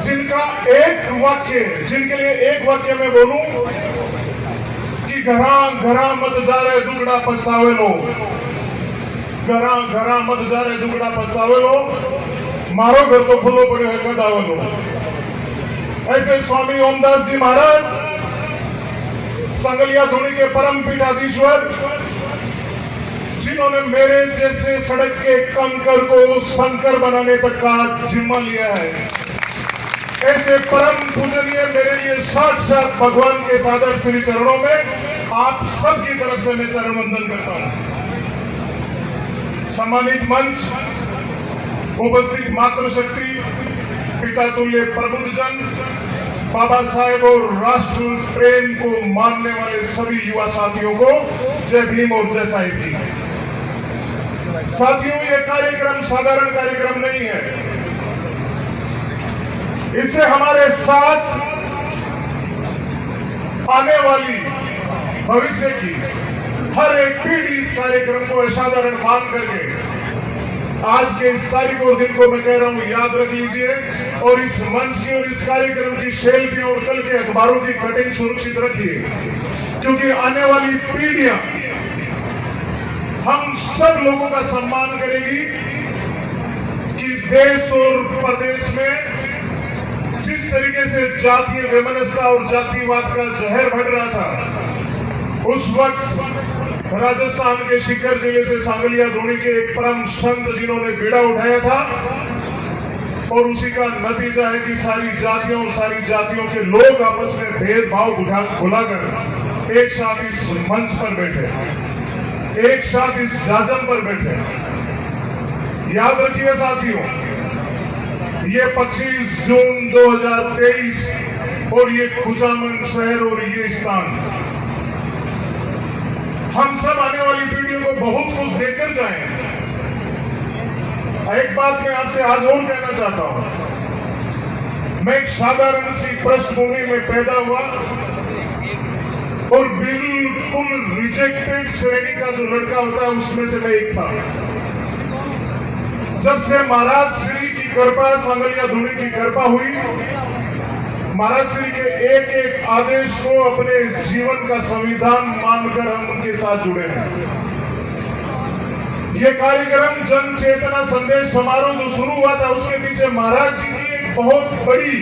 जिनका एक वाक्य, जिनके लिए एक वाक्य में बोलूं कि घरा घरा मत जा रहे दुगड़ा पछतावे लो, घरा घरा मत जा रहे दुगड़ा पछतावे लो, मारो घर तो खुलो पड़े है कदावे लो। ऐसे स्वामी ओमदास जी महाराज सांगलिया धूणी के परम पीठाधीश्वर, जिन्होंने मेरे जैसे सड़क के कंकर को संकर बनाने तक का जिम्मा लिया है, ऐसे परम पूजनीय मेरे लिए साक्षात भगवान के सादर श्री चरणों में आप सबकी तरफ से मैं चरण वंदन करता हूं। सम्मानित मंच, उपस्थित मातृशक्ति, पिता तुल्य प्रबुद्धजन, बाबा साहेब और राष्ट्र प्रेम को मानने वाले सभी युवा साथियों को जय भीम और जय साहिब की। साथियों, ये कार्यक्रम साधारण कार्यक्रम नहीं है। इससे हमारे साथ आने वाली भविष्य की हर एक पीढ़ी इस कार्यक्रम को असाधारण मान करके आज के इस तारीख और दिन को मैं कह रहा हूं याद रख लीजिए, और इस मंच की और इस कार्यक्रम की शेल्फी और कल के अखबारों की कटिंग सुरक्षित रखिए, क्योंकि आने वाली पीढ़ियां हम सब लोगों का सम्मान करेगी कि इस देश और प्रदेश में जिस तरीके से जातीय वैमनस्यता और जातिवाद का जहर बढ़ रहा था, उस वक्त राजस्थान के सीकर जिले से सांगलिया धोनी के एक परम संत जिन्होंने बीड़ा उठाया था, और उसी का नतीजा है कि सारी जातियों और सारी जातियों के लोग आपस में भेदभाव भुलाकर एक साथ इस मंच पर बैठे, एक साथ इस जाजम पर बैठे। याद रखिए साथियों, ये 25 जून 2023 और ये खुचामन शहर और ये स्थान हम सब आने वाली पीढ़ियों को बहुत कुछ देकर जाएंगे। एक बात मैं आपसे आज और कहना चाहता हूं, मैं एक साधारण सी पृष्ठभूमि में पैदा हुआ और बिल्कुल रिजेक्टेड श्रेणी का जो लड़का होता है उसमें से मैं एक था। जब से महाराज श्री की कृपा, सांगलिया धोनी की कृपा हुई, महाराज श्री के एक एक आदेश को अपने जीवन का संविधान मानकर हम उनके साथ जुड़े हैं। ये कार्यक्रम जन चेतना संदेश समारोह जो शुरू हुआ था, उसके पीछे महाराज जी की एक बहुत बड़ी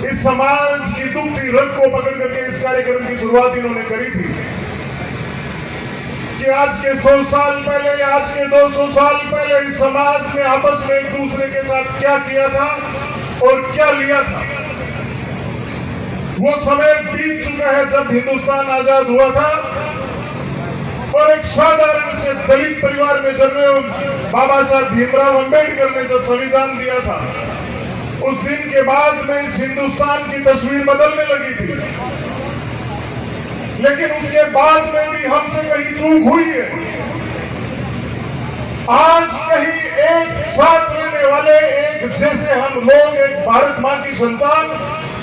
इस समाज की दुखती रग को पकड़ करके इस कार्यक्रम की शुरुआत इन्होंने करी थी कि आज के 100 साल पहले, आज के 200 साल पहले इस समाज ने आपस में एक दूसरे के साथ क्या किया था और क्या लिया था। वो समय बीत चुका है जब हिंदुस्तान आजाद हुआ था और एक साधारण से दलित परिवार में जन्मे बाबा साहब भीमराव अंबेडकर ने जब संविधान दिया था, उस दिन के बाद में इस हिंदुस्तान की तस्वीर बदलने लगी थी। लेकिन उसके बाद में भी हमसे कहीं चूक हुई है। आज कहीं एक साथ रहने वाले, एक जैसे हम लोग, एक भारत मां की संतान,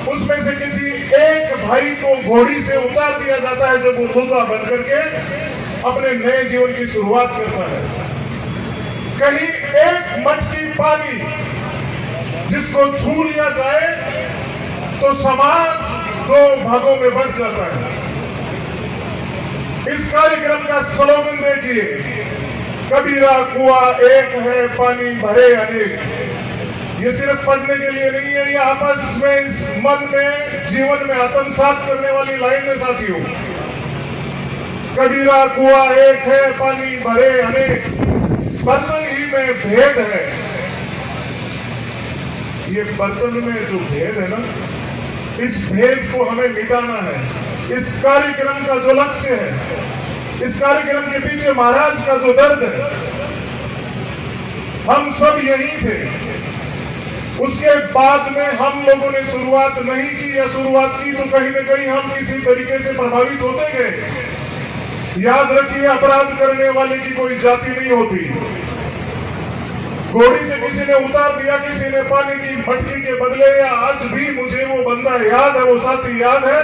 उसमें से किसी एक भाई को घोड़ी से उतार दिया जाता है जब वो खुदा बन करके अपने नए जीवन की शुरुआत करता है। कहीं एक मटकी पानी जिसको छू लिया जाए तो समाज 2 भागों में बंट जाता है। इस कार्यक्रम का स्लोगन देखिए, कबीरा कुआं एक है, पानी भरे अनेक। ये सिर्फ पढ़ने के लिए नहीं है, ये आपस में इस मन में, जीवन में आत्मसात करने वाली लाइन है साथियों। कबीरा कुआं एक है, पानी भरे अनेक, बर्तन ही में भेद है। ये बर्तन में जो भेद है ना, इस भेद को हमें मिटाना है। इस कार्यक्रम का जो लक्ष्य है, इस कार्यक्रम के पीछे महाराज का जो दर्द है, हम सब यही थे। उसके बाद में हम लोगों ने शुरुआत नहीं की, या शुरुआत की तो कहीं न कहीं हम किसी तरीके से प्रभावित होते गए। याद रखिए, अपराध करने वाले की कोई जाति नहीं होती। घोड़ी से किसी ने उतार दिया, किसी ने पानी की मटकी के बदले, या आज भी मुझे वो बंदा याद है, वो साथी याद है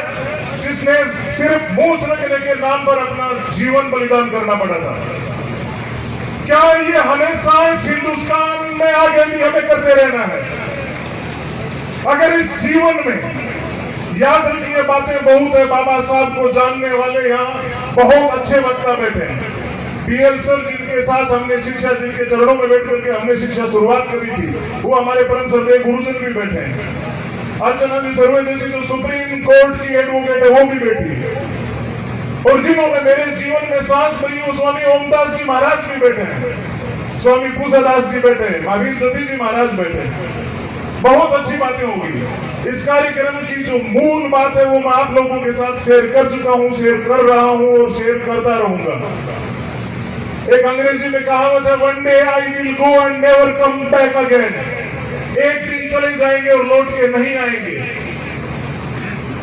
जिसने सिर्फ मूछ रखने के नाम पर अपना जीवन बलिदान करना पड़ा था। क्या ये हमेशा इस हिंदुस्तान में आगे भी हमें करते रहना है? अगर इस जीवन में, याद रखिए, बातें बहुत है, बाबा साहब को जानने वाले यहाँ बहुत अच्छे वक्ता बैठे हैं। बीएल सर जिनके साथ हमने शिक्षा, जिनके चरणों में बैठ करके हमने शिक्षा शुरुआत करी थी, वो हमारे परम श्रद्धेय गुरुजन भी बैठे हैं। अर्चना जी सर्वे जैसी जो सुप्रीम कोर्ट की एडवोकेट है, वो भी बैठी है। और जिन्होंने मेरे जीवन में सांस ली, वो स्वामी ओमदास जी महाराज भी बैठे हैं, स्वामी पूजादास जी बैठे हैं, महावीर सती जी महाराज बैठे हैं। बहुत अच्छी बातें होगी। इस कार्यक्रम की जो मूल बात है वो मैं आप लोगों के साथ शेयर कर चुका हूं, शेयर कर रहा हूं और शेयर करता रहूंगा। एक अंग्रेजी में कहावत है, one day I will go and never come back again. एक दिन चले जाएंगे और लौट के नहीं आएंगे।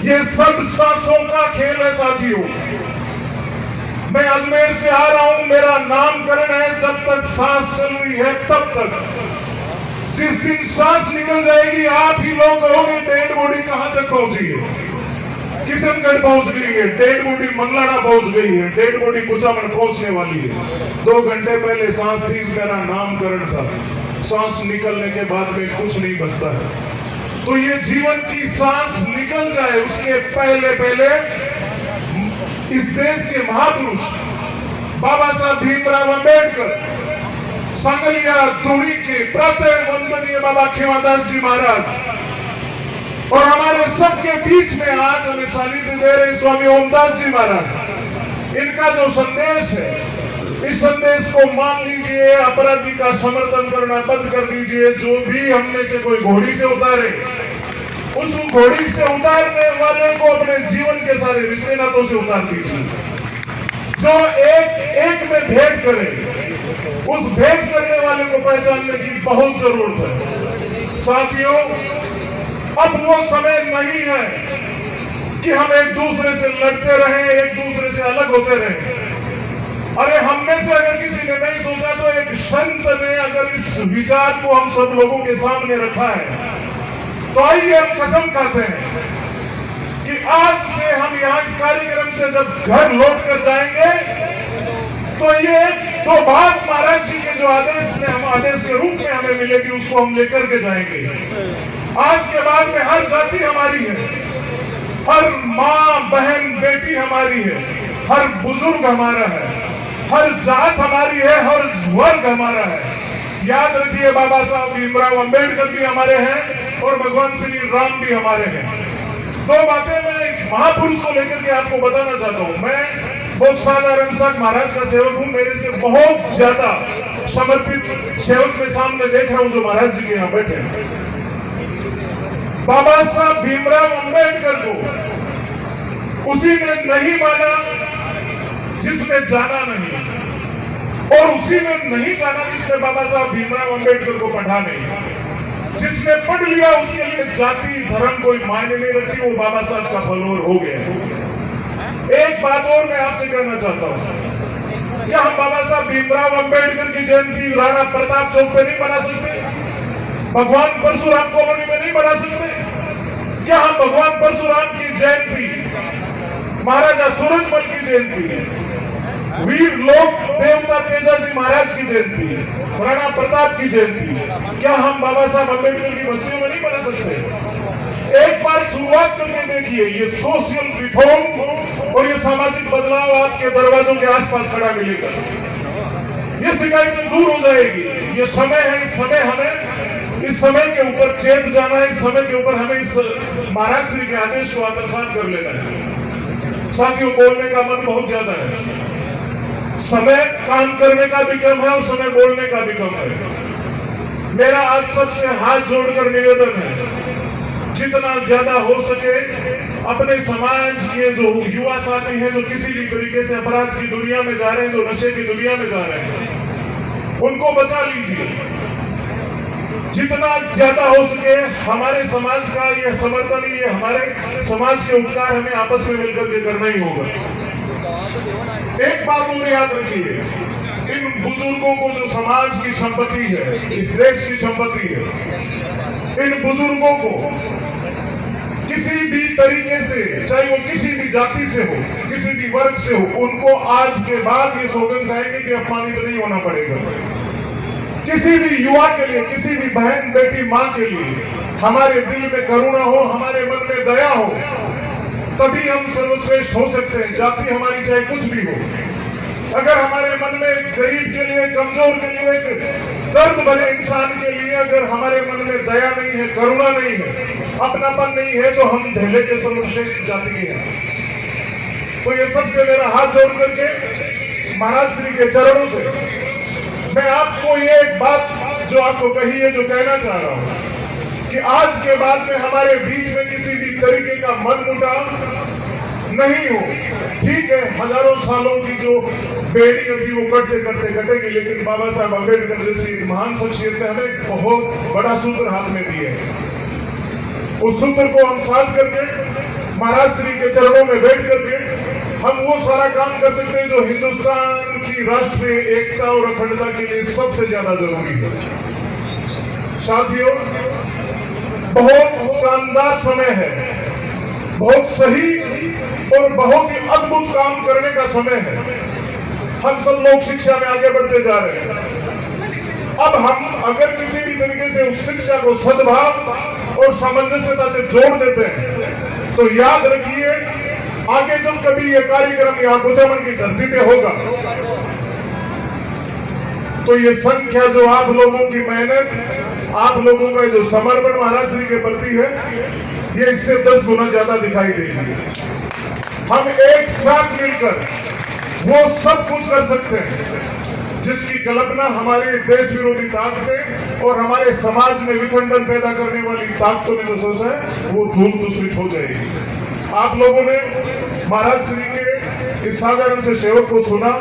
ये सब सांसों का खेल है साथियों। मैं अजमेर से आ रहा हूं, मेरा नामकरण है, जब तक सांस चल रही है तब तक। जिस दिन सांस निकल जाएगी, आप ही लोग कहोगे डेड बॉडी कहां तक पहुंची है, किशनगढ़ पहुंच गई है, डेड बॉडी मंगलाना पहुंच गई है, डेड बॉडी कुचामन पहुंचने वाली है। 2 घंटे पहले सांस थी, मेरा नामकरण था। सांस निकलने के बाद में कुछ नहीं बचता है। तो ये जीवन की सांस निकल जाए उसके पहले पहले इस देश के महापुरुष बाबा साहब भीमराव अंबेडकर, सांगलिया दूरी के प्रातः वंदनीय बाबा खेमादास जी महाराज और हमारे सबके बीच में आज हमें सानिध्य दे रहे स्वामी ओमदास जी महाराज, इनका जो संदेश है, इस संदेश को मान लीजिए। अपराधी का समर्थन करना बंद कर दीजिए। जो भी हम में से कोई घोड़ी से उतारे, उस घोड़ी से उतारने वाले को अपने जीवन के सारे रिश्ते नातों से उतार दीजिए। जो एक में भेंट करे, उस भेंट करने वाले को पहचानने की बहुत जरूरत है। साथियों, अब वो समय नहीं है कि हम एक दूसरे से लड़ते रहें, एक दूसरे से अलग होते रहें। अरे हम में से अगर किसी ने नहीं सोचा तो एक संत ने अगर इस विचार को हम सब लोगों के सामने रखा है, तो आइए हम कसम खाते हैं कि आज से हम यहाँ इस कार्यक्रम से जब घर लौट कर जाएंगे तो ये तो बात महाराज जी के जो आदेश के रूप में हमें मिलेगी, उसको हम लेकर के जाएंगे। आज के बाद में हर जाति हमारी है, हर माँ बहन बेटी हमारी है, हर बुजुर्ग हमारा है, हर जात हमारी है, हर वर्ग हमारा है। याद रखिए, बाबा साहब भीमराव अंबेडकर भी हमारे हैं और भगवान श्री राम भी हमारे हैं। 2 बातें मैं एक महापुरुष को लेकर के आपको बताना चाहता हूँ। मैं बहुत साधारण सा महाराज का सेवक हूँ। मेरे से बहुत ज्यादा समर्पित सेवक में सामने देख रहा हूँ जो महाराज जी के यहाँ बैठे हैं। बाबा साहब भीमराव अंबेडकर को उसी ने नहीं माना जिसने जाना नहीं, और उसी ने नहीं जाना जिसने बाबा साहब भीमराव अंबेडकर को पढ़ा नहीं। जिसने पढ़ लिया उसके लिए जाति धर्म कोई मायने नहीं रखती, वो बाबा साहब का फॉलोअर हो गया। एक बात और मैं आपसे कहना चाहता हूँ, क्या हम बाबा साहब भीमराव अंबेडकर की जयंती राणा प्रताप चौक पे नहीं मना सकते? भगवान परशुराम कॉलोनी में नहीं मना सकते? क्या हम भगवान परशुराम की जयंती, महाराजा सूरजमल की जयंती, वीर लोक देवता तेजाजी महाराज की जयंती, राणा प्रताप की जयंती, क्या हम बाबा साहब अंबेडकर की बस्तियों में नहीं बना सकते? एक बार शुरुआत करके देखिए। ये सोशल रिफॉर्म और ये सामाजिक बदलाव आपके दरवाजों के आसपास खड़ा मिलेगा। ये शिकायतें दूर हो जाएगी। ये समय है, इस समय हमें इस समय के ऊपर चेत जाना है। इस समय के ऊपर हमें इस महाराज श्री के आदेश को आत्मसात कर लेना है। साथियों, बोलने का मन बहुत ज्यादा है, समय काम करने का भी कम है और समय बोलने का भी कम है। मेरा आप सबसे हाथ जोड़कर निवेदन है, जितना ज्यादा हो सके अपने समाज के जो युवा साथी हैं, जो किसी भी तरीके से अपराध की दुनिया में जा रहे हैं, जो नशे की दुनिया में जा रहे हैं, उनको बचा लीजिए। जितना ज्यादा हो सके हमारे समाज का ये समर्थन, ये हमारे समाज के उपकार हमें आपस में मिलकर के करना ही होगा। एक बात और याद रखिए, इन बुजुर्गों को जो समाज की संपत्ति है, इस देश की संपत्ति है, इन बुजुर्गों को किसी भी तरीके से, चाहे वो किसी भी जाति से हो, किसी भी वर्ग से हो, उनको आज के बाद ये सौगंध खाएंगे कि अपमानित नहीं होना पड़ेगा। किसी भी युवा के लिए, किसी भी बहन बेटी माँ के लिए हमारे दिल में करुणा हो, हमारे मन में दया हो, तभी हम सर्वश्रेष्ठ हो सकते हैं। जाति हमारी चाहे कुछ भी हो, अगर हमारे मन में गरीब के लिए, कमजोर के लिए, दर्द भरे इंसान के लिए अगर हमारे मन में दया नहीं है, करुणा नहीं है, अपनापन नहीं है, तो हम ढेले के सर्वश्रेष्ठ जाति के हैं। तो ये सबसे मेरा हाथ जोड़ करके महाराज श्री के चरणों से मैं आपको ये एक बात जो आपको कही है, जो कहना चाह रहा हूं कि आज के बाद में हमारे बीच में किसी भी तरीके का मनमुटाव नहीं हो। ठीक है, हजारों सालों की जो बेड़ी थी वो कटते कटते कटेगी, लेकिन बाबा साहब अम्बेडकर जैसी महान शख्सियत ने हमें बहुत बड़ा सूत्र हाथ में दिया है। उस सूत्र को हम साथ करके महाराज श्री के चरणों में बैठ करके हम वो सारा काम कर सकते हैं जो हिंदुस्तान की राष्ट्रीय एकता और अखंडता के लिए सबसे ज्यादा जरूरी है। साथियों, बहुत शानदार समय है बहुत सही और बहुत ही अद्भुत काम करने का समय है। हम सब लोग शिक्षा में आगे बढ़ते जा रहे हैं। अब हम अगर किसी भी तरीके से उस शिक्षा को सद्भाव और सामंजस्यता से जोड़ देते हैं तो याद रखिए, आगे जब कभी ये कार्यक्रम यहाँ कुचामन की धरती पे होगा तो ये संख्या जो आप लोगों की मेहनत, आप लोगों का जो समर्पण महाराज श्री के प्रति है, ये इससे 10 गुना ज्यादा दिखाई देगी। हम एक साथ मिलकर वो सब कुछ कर सकते हैं जिसकी कल्पना हमारे देश विरोधी ताकतें और हमारे समाज में विखंडन पैदा करने वाली ताकतों ने जो सोचा है वो धूल दूषित हो जाएगी। आप लोगों ने महाराज श्री के इस साधारण से सेवक को सुना।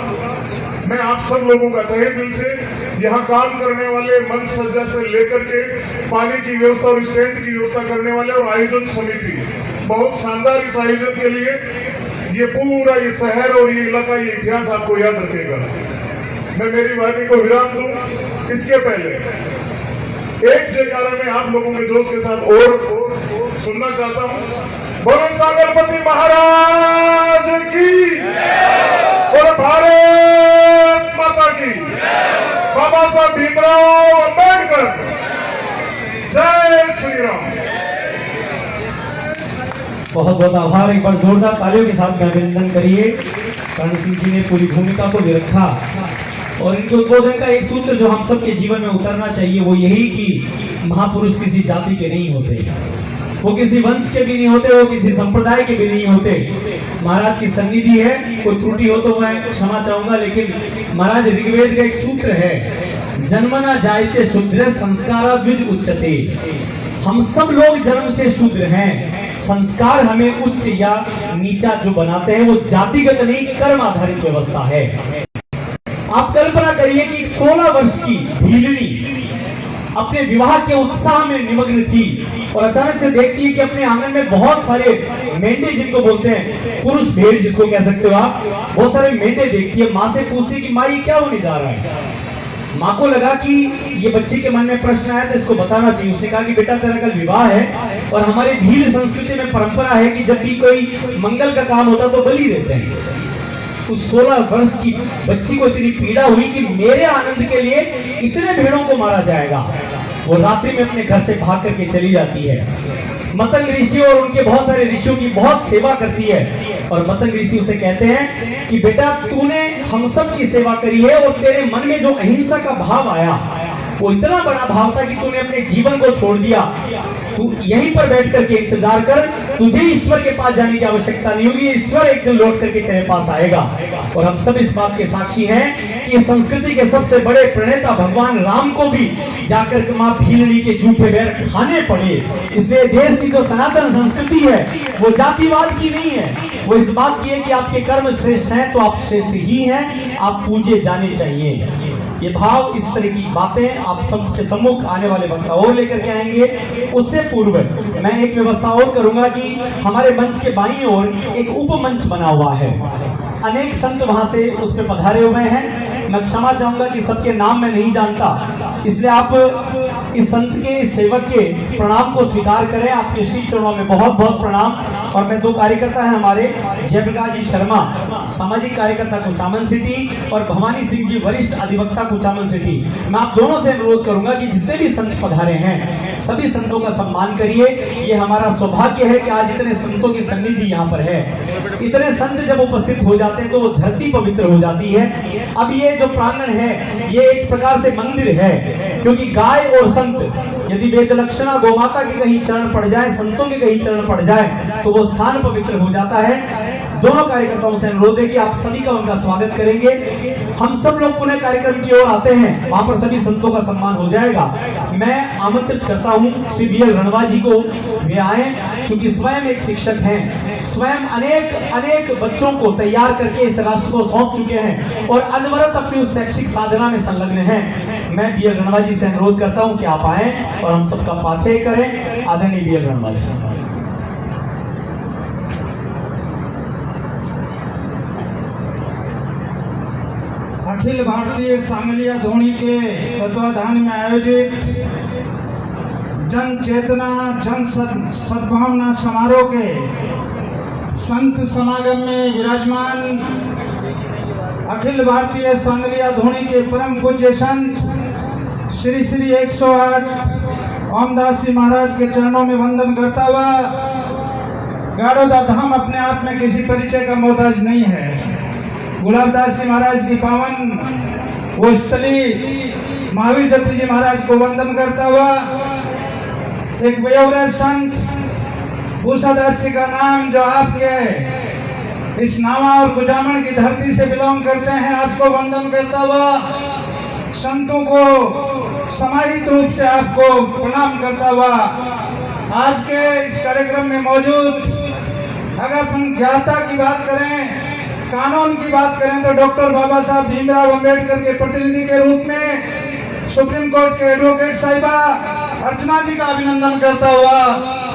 मैं आप सब लोगों का तहे दिल से यहाँ काम करने वाले मंच सज्जा से लेकर के पानी की व्यवस्था और स्टैंड की व्यवस्था करने वाले और आयोजन समिति, बहुत शानदार इस आयोजन के लिए ये पूरा ये शहर और ये इलाका, ये इतिहास आपको याद रखेगा। मैं मेरी वाणी को विराम दूं, इसके पहले एक जयकारा में आप लोगों के जोश के साथ और सुनना चाहता हूं। बोलो सागरपति महाराज की और भारत माता की, बाबा साहब भीमराव अम्बेडकर, जय श्री राम। बहुत बहुत आभार। एक बार जोरदार तालियों के साथ में अभिनंदन करिए। कर्ण सिंह जी ने पूरी भूमिका को भी रखा और इनके उद्बोधन का एक सूत्र जो हम सबके जीवन में उतरना चाहिए वो यही कि महापुरुष किसी जाति के नहीं होते, वो किसी वंश के भी नहीं होते, वो किसी संप्रदाय के भी नहीं होते। महाराज की सन्निधि है, कोई त्रुटि हो तो मैं क्षमा चाहूंगा, लेकिन महाराज ऋग्वेद का एक सूत्र है, जन्मना जायते शूद्र संस्कारा द्विज उच्चते। हम सब लोग जन्म से शूद्र हैं, संस्कार हमें उच्च या नीचा जो बनाते हैं वो जातिगत नहीं, कर्म आधारित व्यवस्था है। आप कल्पना करिए कि 16 वर्ष की भीलनी अपने विवाह के उत्साह में निमग्न थी और अचानक से देखती है कि अपने आंगन में बहुत सारे मेंढे, जिनको बोलते हैं पुरुष भेड़ जिसको कह सकते हो आप, बहुत सारे मेंढे देखती है। माँ से पूछती है कि माँ ये क्या होने जा रहा है। माँ को लगा कि ये बच्ची के मन में प्रश्न आया तो इसको बताना चाहिए। उसने कहा कि बेटा तेरा कल विवाह है और हमारे भील संस्कृति में परंपरा है कि जब भी कोई मंगल का काम होता तो बलि देते हैं। उस 16 वर्ष की बच्ची को इतनी पीड़ा हुई कि मेरे आनंद के लिए इतने भेड़ों को मारा जाएगा। वो रात्रि में अपने घर से भाग करके चली जाती है। मतंग ऋषि और उनके बहुत सारे ऋषियों की बहुत सेवा करती है और मतंग ऋषि उसे कहते हैं कि बेटा तूने हम सब की सेवा करी है और तेरे मन में जो अहिंसा का भाव आया वो इतना बड़ा भाव था कि तूने अपने जीवन को छोड़ दिया। तू यहीं पर बैठ करके इंतजार कर, तुझे ईश्वर के पास जाने की आवश्यकता नहीं होगी, ईश्वर एक दिन लौट करके तेरे पास आएगा। और हम सब इस बात के साक्षी हैं कि संस्कृति के सबसे बड़े प्रणेता भगवान राम को भी जाकर के माँ भीलनी के जूठे बैर खाने पड़े। इसलिए देश की जो सनातन संस्कृति है वो जातिवाद की नहीं है, वो इस बात की है कि आपके कर्म श्रेष्ठ हैं तो आप श्रेष्ठ ही हैं, आप पूजे जाने चाहिए। ये भाव, इस तरह की बातें आप सबके सम्मुख आने वाले वक्ता और लेकर के आएंगे। उससे पूर्व मैं एक व्यवस्था और करूंगा कि हमारे मंच के बाईं ओर एक उपमंच बना हुआ है, अनेक संत वहां से उस पर पधारे हुए हैं। मैं क्षमा चाहूंगा कि सबके नाम मैं नहीं जानता, इसलिए आप इस संत के, इस सेवक के प्रणाम को स्वीकार करें। आपके श्री चरणों में बहुत बहुत प्रणाम। और मैं 2 कार्यकर्ता हैं हमारे, जयप्रकाश जी शर्मा सामाजिक कार्यकर्ता कुचामन सिटी और भवानी सिंह जी वरिष्ठ अधिवक्ता कुचामन सिटी। मैं आप दोनों से अनुरोध करूंगा कि जितने भी संत पधारे हैं सभी संतों का सम्मान करिए। ये हमारा सौभाग्य है कि आज इतने संतों की सन्निधि यहाँ पर है। इतने संत जब उपस्थित हो जाते हैं तो वो धरती पवित्र हो जाती है। अब ये जो प्रांगण है ये एक प्रकार से मंदिर है, क्योंकि गाय और संत, यदि वेद लक्षणा गौमाता के कहीं चरण पड़ जाए, संतों के कहीं चरण पड़ जाए तो वो स्थान पवित्र हो जाता है। दोनों कार्यकर्ताओं से अनुरोध है कि आप सभी का उनका स्वागत करेंगे। हम सब लोग पुनः कार्यक्रम की ओर आते हैं, वहां पर सभी संतों का सम्मान हो जाएगा। मैं आमंत्रित करता हूं श्री BL रणवा जी को वे आए, क्योंकि स्वयं एक शिक्षक हैं, स्वयं अनेक बच्चों को तैयार करके इस राष्ट्र को सौंप चुके हैं और अनवरत अपनी उस शैक्षिक साधना में संलग्न हैं। मैं BL रणवा जी से अनुरोध करता हूं कि आप आए और हम सबका पाथेय करें। आदरणीय BL रणवा जी। अखिल भारतीय सांगलिया धोनी के तत्वाधान में आयोजित जन चेतना जन सद्भावना समारोह के संत समागम में विराजमान अखिल भारतीय सांगलिया धोनी के परम पूज्य संत श्री श्री 108 ओमदास जी महाराज के चरणों में वंदन करता हुआ, गाड़ोदा धाम अपने आप में किसी परिचय का मोहताज नहीं है। गुलाबदास जी महाराज की पावन वो स्थली महावीर जत्ती जी महाराज को वंदन करता हुआ, एक वयोवृद्ध संत भूसादास जी का नाम जो आपके इस नावा और गुजामण की धरती से बिलोंग करते हैं, आपको वंदन करता हुआ, संतों को सामाजिक रूप से आपको प्रणाम करता हुआ, आज के इस कार्यक्रम में मौजूद अगर अपन ज्ञाता की बात करें, कानून की बात करें, तो डॉक्टर बाबा साहब भीमराव अंबेडकर के प्रतिनिधि के रूप में सुप्रीम कोर्ट के एडवोकेट साहिबा अर्चना जी का अभिनंदन करता हुआ,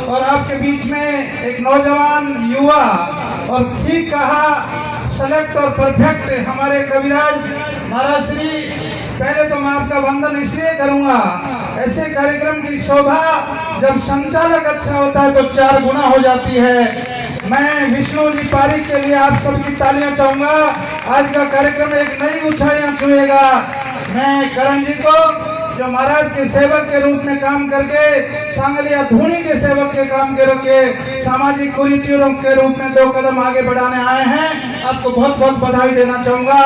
और आपके बीच में एक नौजवान युवा और ठीक कहा सेलेक्ट और परफेक्ट हमारे कविराज महाराज श्री, पहले तो मैं आपका वंदन इसलिए करूंगा, ऐसे कार्यक्रम की शोभा जब संचालक अच्छा होता है तो 4 गुना हो जाती है। मैं विष्णु जी पारिक के लिए आप सबकी तालियां चाहूंगा। आज का कार्यक्रम एक नई ऊंचाइयां छुएगा। मैं करण जी को जो महाराज के सेवक के रूप में काम करके सांगलिया धोनी के सेवक के काम करके सामाजिक कुरीतियों के रूप में 2 कदम आगे बढ़ाने आए हैं, आपको बहुत बहुत बधाई देना चाहूंगा।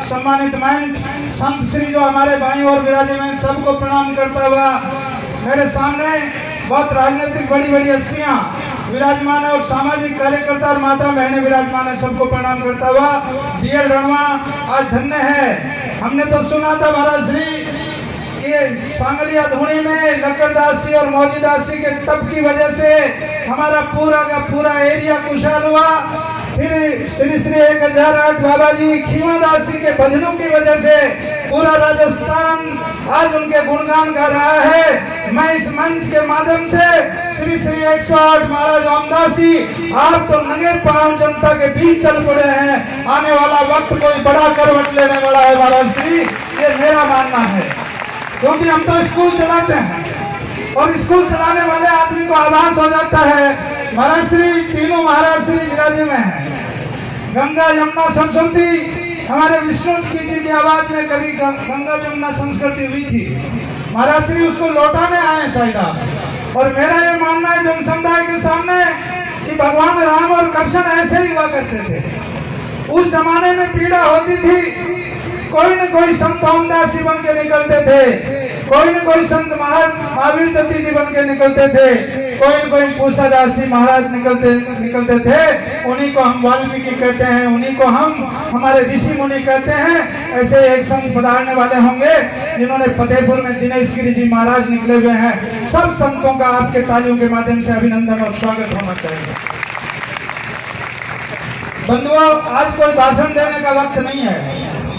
सम्मानित मंच संत श्री जो हमारे भाई और विराजमान सबको प्रणाम करता हुआ, मेरे सामने बहुत राजनीतिक बड़ी बड़ी हस्तियां विराजमान है और सामाजिक कार्यकर्ता और माता बहने विराजमान है, सबको प्रणाम करता हुआ, बीएल रणवा आज धन्य है। हमने तो सुना था महाराज श्री कि सांगलिया धोनी में लक्कड़दास जी और मौजीदास जी के तप की वजह से हमारा पूरा का पूरा एरिया खुशहाल हुआ। फिर श्री श्री 1008 बाबा जी खीमादास जी के भजनों की वजह से पूरा राजस्थान आज उनके गुणगान गा रहा है। मैं इस मंच के माध्यम से श्री श्री 108 महाराज ओमदास जी, आप तो नंगे पांव जनता के बीच चल पड़े हैं, आने वाला वक्त कोई बड़ा करवट लेने वाला है महाराज श्री, ये मेरा मानना है। क्योंकि हम तो स्कूल चलाते हैं और स्कूल चलाने वाले आदमी को आभास हो जाता है, महाराज श्री तीनों महाराज श्री विराजे में है। गंगा यमुना सरस्वती हमारे विष्णु जी की आवाज में कभी गंगा जमुना संस्कृति हुई थी, महाराज श्री उसको लौटाने आए शायद। और मेरा ये मानना है जन समुदाय के सामने कि भगवान राम और कृष्ण ऐसे ही हुआ करते थे। उस जमाने में पीड़ा होती थी, कोई न कोई संत ओमदास जी बन के निकलते थे, कोई न कोई संत महावीर जत्ती जी बन के निकलते थे, कोई न कोई भूसादास जी महाराज निकलते थे। उन्हीं को हम वाल्मीकि कहते हैं, उन्हीं को हम हमारे ऋषि मुनि कहते हैं। ऐसे एक संत पधारने वाले होंगे जिन्होंने फतेहपुर में दिनेश गिरी जी महाराज निकले हुए हैं। सब संतों का आपके तालियों के माध्यम से अभिनंदन और स्वागत होना चाहिए। बंधुओं, आज कोई भाषण देने का वक्त नहीं है,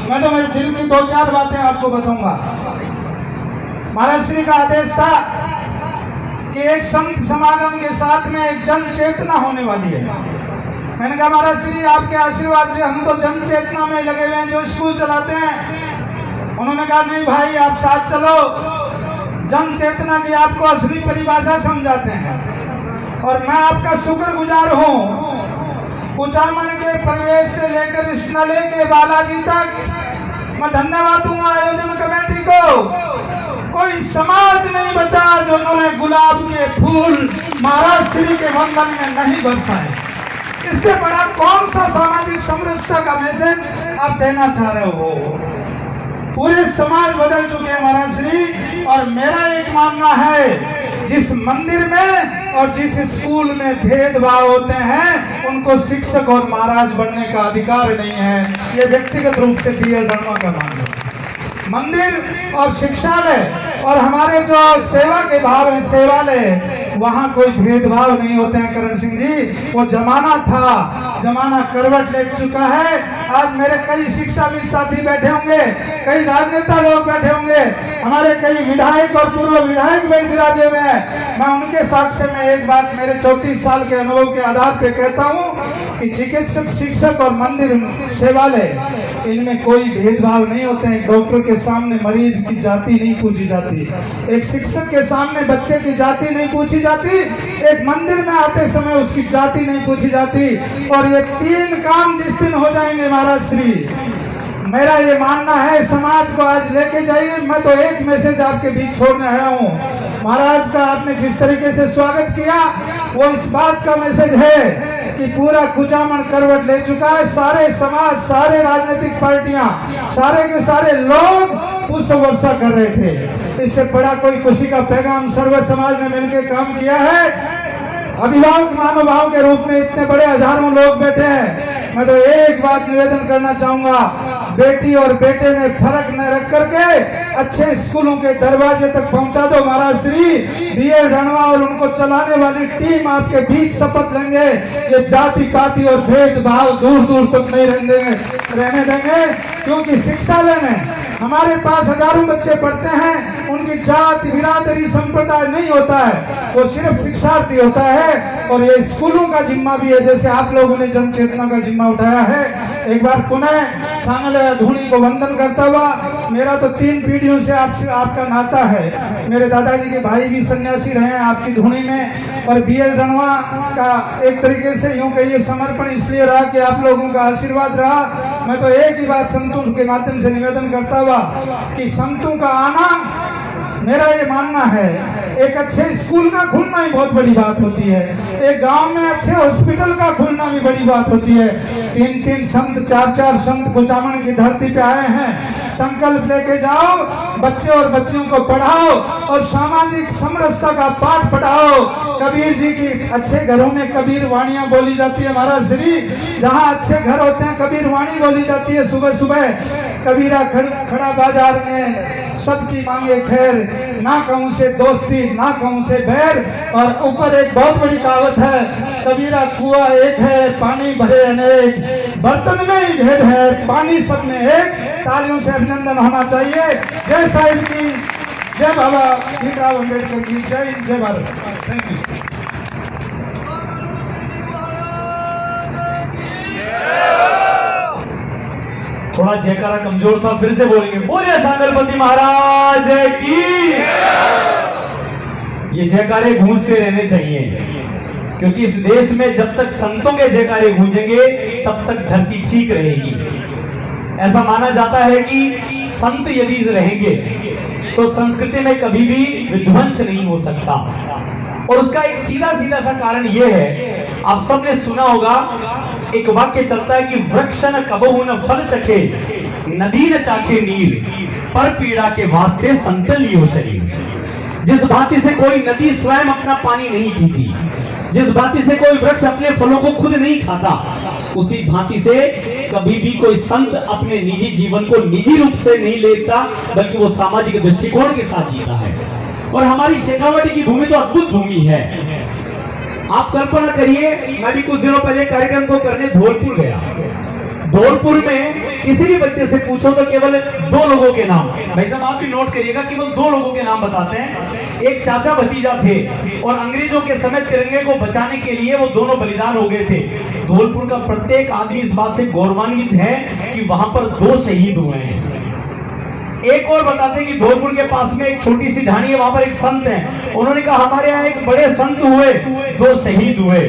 मैं तो मेरे दिल की 2-4 बातें आपको बताऊंगा। महाराज श्री का आदेश था कि एक संत समागम के साथ में एक जन चेतना होने वाली है। मैंने कहा महाराज श्री आपके आशीर्वाद से हम तो जन चेतना में लगे हुए हैं, जो स्कूल चलाते हैं। उन्होंने कहा नहीं भाई आप साथ चलो, जन चेतना की आपको असली परिभाषा समझाते हैं। और मैं आपका शुक्रगुजार हूँ, कुचामन के परिवेश से लेकर कृष्णालय के बालाजी तक मैं धन्यवाद दूंगा आयोजन कमेटी को। कोई समाज नहीं बचा जो उन्होंने गुलाब के फूल महाराज श्री के वंदन में नहीं बरसाए। इससे बड़ा कौन सा सामाजिक समरसता का मैसेज आप देना चाह रहे हो? पूरे समाज बदल चुके हैं महाराज श्री। और मेरा एक मानना है, जिस मंदिर में और जिस स्कूल में भेदभाव होते हैं उनको शिक्षक और महाराज बनने का अधिकार नहीं है। ये व्यक्तिगत रूप से बीएल रणवा का मानना है। मंदिर और शिक्षालय और हमारे जो सेवा के भाव है सेवालय, वहाँ कोई भेदभाव नहीं होते हैं करण सिंह जी। वो जमाना था, जमाना करवट ले चुका है। आज मेरे कई शिक्षाविद साथी बैठे होंगे, कई राजनेता लोग बैठे होंगे, हमारे कई विधायक और पूर्व विधायक भी विराजे हुए हैं। मैं उनके साक्ष्य में एक बात मेरे 34 साल के अनुभव के आधार पर कहता हूँ कि चिकित्सक, शिक्षक और मंदिर सेवालय इनमें कोई भेदभाव नहीं होते हैं। डॉक्टर के सामने मरीज की जाति नहीं पूछी जाती, एक शिक्षक के सामने बच्चे की जाति नहीं पूछी जाती, एक मंदिर में आते समय उसकी जाति नहीं पूछी जाती। और ये 3 काम जिस दिन हो जाएंगे महाराज श्री, मेरा ये मानना है समाज को आज लेके जाइए। मैं तो एक मैसेज आपके बीच छोड़ने आया हूँ। महाराज का आपने जिस तरीके से स्वागत किया वो इस बात का मैसेज है कि पूरा कुचामन करवट ले चुका है। सारे समाज, सारे राजनीतिक पार्टियां, सारे के सारे लोग पुष्प वर्षा कर रहे थे। इससे बड़ा कोई खुशी का पैगाम सर्व समाज ने मिलकर काम किया है। अभिभावक महानुभाव के रूप में इतने बड़े हजारों लोग बैठे हैं। मैं तो एक बात निवेदन करना चाहूंगा, बेटी और बेटे में फर्क न रख करके अच्छे स्कूलों के दरवाजे तक पहुंचा दो। महाराज श्री बीएल रणवा और उनको चलाने वाली टीम आपके बीच शपथ लेंगे, ये जाति पाति और भेदभाव दूर दूर तक नहीं रहने देंगे। क्योंकि शिक्षालय में हमारे पास हजारों बच्चे पढ़ते हैं, उनकी जाति बिरादरी संप्रदाय नहीं होता है, वो सिर्फ शिक्षार्थी होता है। और ये स्कूलों का जिम्मा भी है, जैसे आप लोगों ने जन चेतना का जिम्मा उठाया है। एक बार पुनः सांगल धूनी को वंदन करता हुआ, मेरा तो 3 पीढ़ियों से आपका नाता है। मेरे दादाजी के भाई भी सन्यासी रहे हैं आपकी धूनी में। और बीएल रणवा का एक तरीके से यूं कहिए समर्पण इसलिए रहा कि आप लोगों का आशीर्वाद रहा। मैं तो एक ही बात संतों के माध्यम से निवेदन करता हुआ कि संतों का आना, मेरा ये मानना है, एक अच्छे स्कूल का खुलना ही बहुत बड़ी बात होती है। एक गांव में अच्छे हॉस्पिटल का खुलना भी बड़ी बात होती है। 3-3 संत, 4-4 संत कुचामन की धरती पे आए हैं। संकल्प लेके जाओ, बच्चे और बच्चियों को पढ़ाओ और सामाजिक समरसता का पाठ पढ़ाओ। कबीर जी की अच्छे घरों में कबीर वाणियां बोली जाती है महाराज श्री। जहाँ अच्छे घर होते हैं कबीर वाणी बोली जाती है सुबह सुबह। कबीरा खड़ा बाजार में सबकी मांगे खैर, ना कहूं से दोस्ती ना कहूं से बैर। और ऊपर एक बहुत बड़ी कहावत है, कबीरा कुआं एक है पानी भरे अनेक, बर्तन में ही भेद है पानी सब में एक। तालियों से अभिनंदन होना चाहिए। जय साहिब की जय, बाबा भीमराव अम्बेडकर की जय, जय भारत। Thank you. थोड़ा जयकारा कमजोर था, फिर से बोलेंगे, बोले सांगलपति महाराज की। ये जयकारे गूंजते रहने चाहिए, क्योंकि इस देश में जब तक संतों के जयकारे गूंजेंगे तब तक धरती ठीक रहेगी। ऐसा माना जाता है कि संत यदि रहेंगे तो संस्कृति में कभी भी विध्वंस नहीं हो सकता। और उसका एक सीधा सीधा सा कारण यह है, आप सबने सुना होगा, एक वाक्य चलता है कि वृक्ष न कबहु न फल चखे, नदी न चाखे नीर, पर पीड़ा के वास्ते संत लियो शरीर। जिस भांति से कोई नदी स्वयं अपना पानी नहीं पीती, जिस भांति से कोई वृक्ष अपने फलों को खुद नहीं खाता, उसी भांति से कभी भी कोई संत अपने निजी जीवन को निजी रूप से नहीं लेता, बल्कि वो सामाजिक दृष्टिकोण के साथ जीता है। और हमारी शेखावाटी की भूमि तो अद्भुत भूमि है। आप कल्पना करिए, मैं भी कुछ दिनों पहले कार्यक्रम को करने धौलपुर गया। धौलपुर में किसी भी बच्चे से पूछो तो केवल 2 लोगों के नाम, भाई साहब आप भी नोट करिएगा, केवल 2 लोगों के नाम बताते हैं। एक चाचा भतीजा थे और अंग्रेजों के समय तिरंगे को बचाने के लिए वो दोनों बलिदान हो गए थे। धौलपुर का प्रत्येक आदमी इस बात से गौरवान्वित है कि वहां पर 2 शहीद हुए हैं। एक और बताते हैं कि धौलपुर के पास में एक छोटी सी ढाणी है, वहां पर एक संत है। उन्होंने कहा हमारे यहाँ एक बड़े संत हुए, 2 शहीद हुए।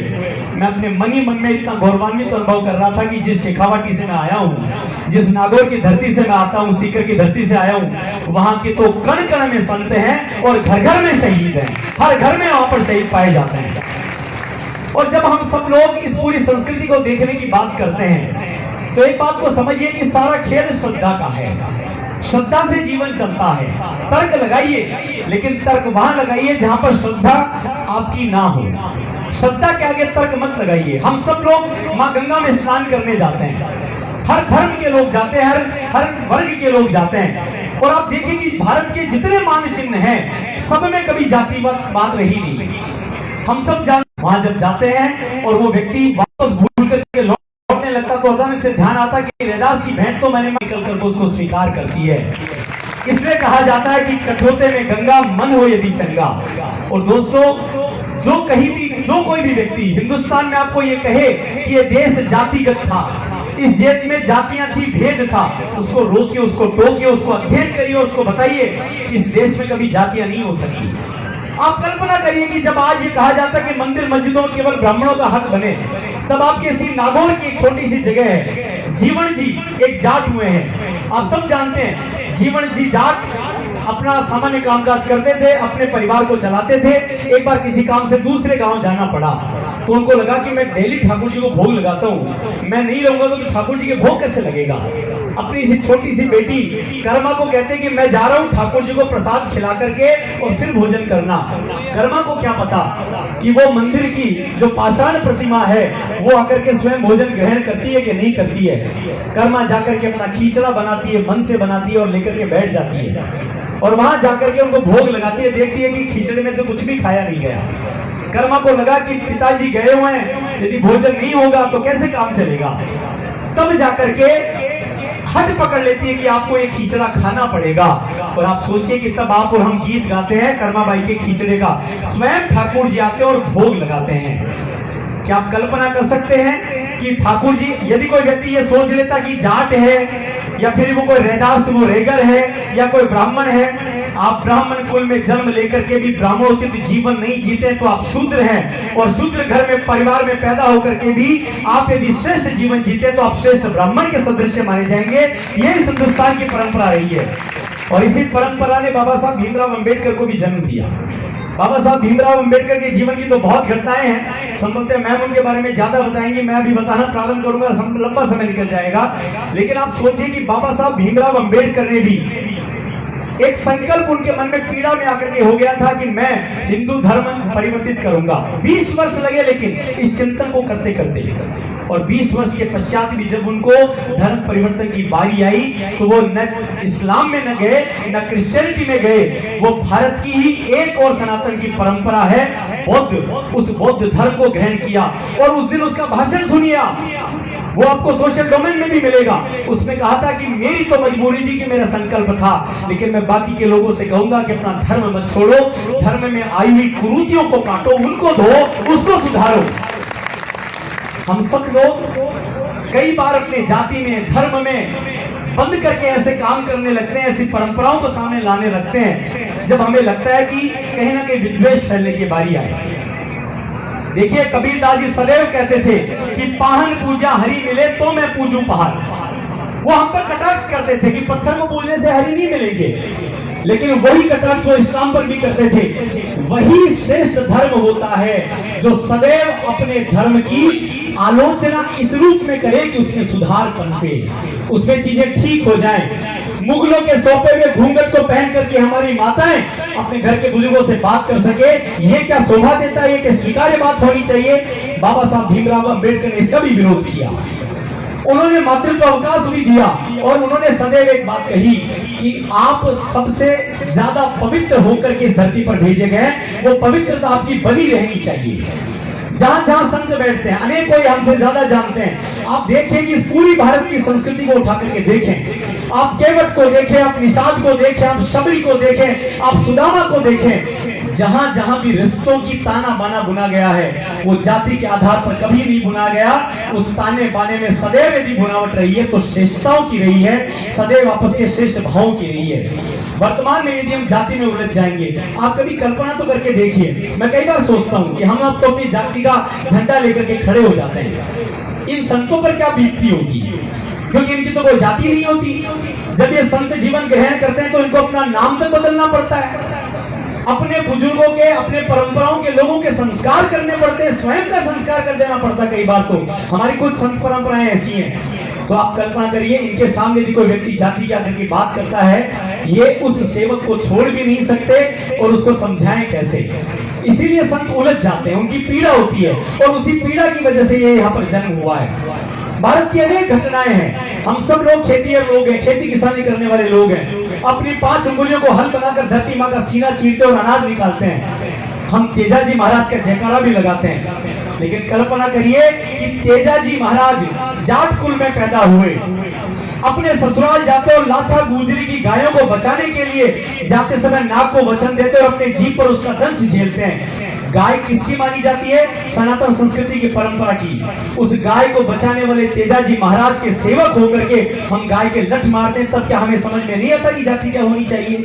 मैं अपने मन ही मन में इतना गौरवान्वित अनुभव कर रहा था कि जिस शेखावाटी से मैं आया हूँ, जिस नागौर की धरती से मैं आता हूँ, सीकर की धरती से आया हूँ, वहां के तो कण कण में संत हैं और घर घर में शहीद हैं। हर घर में वहां पर शहीद पाए जाते हैं। और जब हम सब लोग इस पूरी संस्कृति को देखने की बात करते हैं तो एक बात को समझिए कि सारा खेल श्रद्धा का है। श्रद्धा से जीवन चलता है। तर्क लगाइए, लेकिन तर्क वहां लगाइए जहां पर श्रद्धा आपकी ना हो। श्रद्धा के आगे तर्क मत लगाइए। हम सब लोग मां गंगा में स्नान करने जाते हैं, हर धर्म के लोग जाते हैं, हर वर्ग के लोग जाते हैं। और आप देखिए कि भारत के जितने मान चिन्ह हैं, सब में कभी जातिवाद बात रही नहीं। हम सब वहां जब जाते हैं और वो व्यक्ति वापस भूल करके लौटने लगता तो अचानक से ध्यान आता कि रैदास की भेंट तो मैंने निकल कर उसको स्वीकार करती है। इसलिए कहा जाता है कि कठोते में गंगा मन हो यदि चंगा। और दोस्तों, जो कोई भी व्यक्ति हिंदुस्तान में आपको ये कहे कि ये देश जातिगत था, इस जेत में जातियां थी, भेद था, उसको रोकिए, उसको टोकिए, उसको अध्ययन करिए, उसको बताइए कि इस देश में कभी जातियां नहीं हो सकती। आप कल्पना करिए कि जब आज ये कहा जाता कि मंदिर मस्जिदों में केवल ब्राह्मणों का हक बने, तब आपके इसी नागौर की एक छोटी सी जगह है, जीवन जी एक जाट हुए हैं। आप सब जानते हैं जीवन जी जाट अपना सामान्य कामकाज करते थे, अपने परिवार को चलाते थे। एक बार किसी काम से दूसरे गांव जाना पड़ा तो उनको लगा कि मैं डेली ठाकुर जी को भोग लगाता हूँ, मैं नहीं रहूंगा तो ठाकुर जी के भोग कैसे लगेगा। अपनी इसी छोटी सी बेटी कर्मा को कहते कि मैं जा रहा हूँ ठाकुर जी को प्रसाद खिला करके और फिर भोजन करना। कर्मा को क्या पता कि वो मंदिर की जो पाषाण प्रतिमा है वो आकर के स्वयं भोजन ग्रहण करती है कि नहीं करती है। कर्मा जाकर के अपना खींचड़ा बनाती है, मन से बनाती है और लेकर के बैठ जाती है और वहां जाकर के उनको भोग लगाती है। देखती है कि खींचड़े में से कुछ भी खाया नहीं गया। कर्मा को लगा कि पिताजी गए हुए हैं, यदि भोजन नहीं होगा तो कैसे काम चलेगा। तब जाकर के हट पकड़ लेती है कि आपको एक खींचड़ा खाना पड़ेगा। और आप सोचिए कि तब आप और हम गीत गाते हैं कर्मा बाई के खींचड़े का, स्वयं ठाकुर जी आते हैं और भोग लगाते हैं। क्या आप कल्पना कर सकते हैं कि ठाकुर जी, यदि कोई व्यक्ति ये सोच लेता कि जाट है या फिर वो कोई रैदास, वो रेगर है या कोई ब्राह्मण है, आप ब्राह्मण कुल में जन्म लेकर के भी ब्राह्मणोचित जीवन नहीं जीते तो आप शूद्र हैं। और शूद्र घर में परिवार में पैदा होकर के भी आप यदि श्रेष्ठ जीवन जीते तो आप श्रेष्ठ ब्राह्मण के सदृश माने जाएंगे। ये इस हिंदुस्तान की परंपरा रही है और इसी परंपरा ने बाबा साहब भीमराव अंबेडकर को भी जन्म दिया। बाबा साहब भीमराव अंबेडकर के जीवन की तो बहुत घटनाएं हैं, संभवतः मैम उनके बारे में ज्यादा बताएंगे, मैं अभी बताना प्रारंभ करूंगा, लंबा समय निकल जाएगा। लेकिन आप सोचिए कि बाबा साहब भीमराव अंबेडकर ने भी एक संकल्प उनके मन में पीड़ा में आकर के हो गया था कि मैं हिंदू धर्म परिवर्तित करूंगा। 20 वर्ष लगे लेकिन इस चिंतन को करते करते, और 20 वर्ष के पश्चात भी जब उनको धर्म परिवर्तन की बारी आई तो वो न इस्लाम में न गए न क्रिश्चियनिटी में गए, वो भारत की ही एक और सनातन की परंपरा है बौद्ध, उस बौद्ध धर्म को ग्रहण किया। और उस दिन उसका भाषण सुनिए, वो आपको सोशल डोमेन में भी मिलेगा। उसमें कहा था कि मेरी तो मजबूरी थी कि मेरा संकल्प था, लेकिन मैं बाकी के लोगों से कहूंगा कि अपना धर्म मत छोड़ो, धर्म में आई हुई कुरीतियों को काटो, उनको धो, उसको सुधारो। हम सब लोग कई बार अपने जाति में, धर्म में बंद करके ऐसे काम करने लगते हैं, ऐसी परंपराओं को सामने लाने लगते हैं जब हमें लगता है कि कहीं ना कहीं विद्वेष फैलने की बारी आई। देखिए कबीरदास जी सदैव कहते थे कि पाहन पूजा हरि मिले तो मैं पूजू पहाड़। वो हम पर कटाक्ष करते थे कि पत्थर को पूजने से हरि नहीं मिलेंगे, लेकिन वही कटाक्ष वो इस्लाम पर भी करते थे। वही श्रेष्ठ धर्म होता है जो सदैव अपने धर्म की आलोचना इस रूप में करे कि उसमें सुधार पनपे, उसमें चीजें ठीक हो जाएं। मुगलों के सोफे में घूंघट को पहन करके हमारी माताएं अपने घर के बुजुर्गों से बात कर सके, ये क्या शोभा देता है, ये क्या स्वीकार्य बात होनी चाहिए। बाबा साहब भीमराव अंबेडकर ने इसका भी विरोध किया, उन्होंने मातृत्व अवकाश भी दिया और उन्होंने सदैव एक बात कही कि आप सबसे ज्यादा पवित्र होकर के इस धरती पर भेजे गए, वो पवित्रता आपकी बनी रहनी चाहिए। जहां जहां संत बैठते हैं, अनेक कोई हमसे ज्यादा जानते हैं, आप देखें कि इस पूरी भारत की संस्कृति को उठा करके देखें, आप केवट को देखें, आप निषाद को देखें, आप शबरी को देखें, आप सुदामा को देखें, जहां जहां भी रिश्तों की ताना बाना बुना गया है वो जाति के आधार पर कभी नहीं बुना गया। उस ताने बाने में सदैव यदि बुनावट रही है तो श्रेष्ठताओं की रही है, सदैव आपस के श्रेष्ठ भावों की रही है। वर्तमान में यदि हम जाति में उलझ जाएंगे, आप कभी कल्पना तो करके देखिए, मैं कई बार सोचता हूं कि हम अब तो अपनी जाति का झंडा लेकर के खड़े हो जाते हैं, इन संतों पर क्या बीतती होगी, क्योंकि इनकी तो कोई जाति नहीं होती। जब ये संत जीवन ग्रहण करते हैं तो इनको अपना नाम तक बदलना पड़ता है, अपने बुजुर्गों के, अपने परंपराओं के लोगों के संस्कार करने पड़ते हैं, स्वयं का संस्कार कर देना पड़ता है। कई बार तो हमारी कुछ संत परंपराएं ऐसी हैं, तो आप कल्पना करिए इनके सामने यदि कोई व्यक्ति जाति के आधार की बात करता है, ये उस सेवक को छोड़ भी नहीं सकते और उसको समझाएं कैसे। इसीलिए संत उलझ जाते हैं, उनकी पीड़ा होती है और उसी पीड़ा की वजह से ये यहाँ पर जन्म हुआ है। भारत की अनेक घटनाएं हैं, हम सब लोग खेतीहर लोग हैं, खेती किसानी करने वाले लोग हैं, अपनी 5 उंगलियों को हल बनाकर धरती माँ का सीना चीरते और अनाज निकालते हैं। हम तेजाजी महाराज का जयकारा भी लगाते हैं, लेकिन कल्पना करिए कि तेजाजी महाराज जाट कुल में पैदा हुए, अपने ससुराल जाते और लाछा गुजरी की गायों को बचाने के लिए जाते समय नाग को वचन देते और अपने जीभ पर उसका दंश झेलते हैं। गाय किसकी मानी जाती है? सनातन संस्कृति की परंपरा की। उस गाय को बचाने वाले तेजाजी महाराज के सेवक होकर के हम गाय के लठ मारते हैं, तब क्या हमें समझ में नहीं आता कि जाति क्या होनी चाहिए?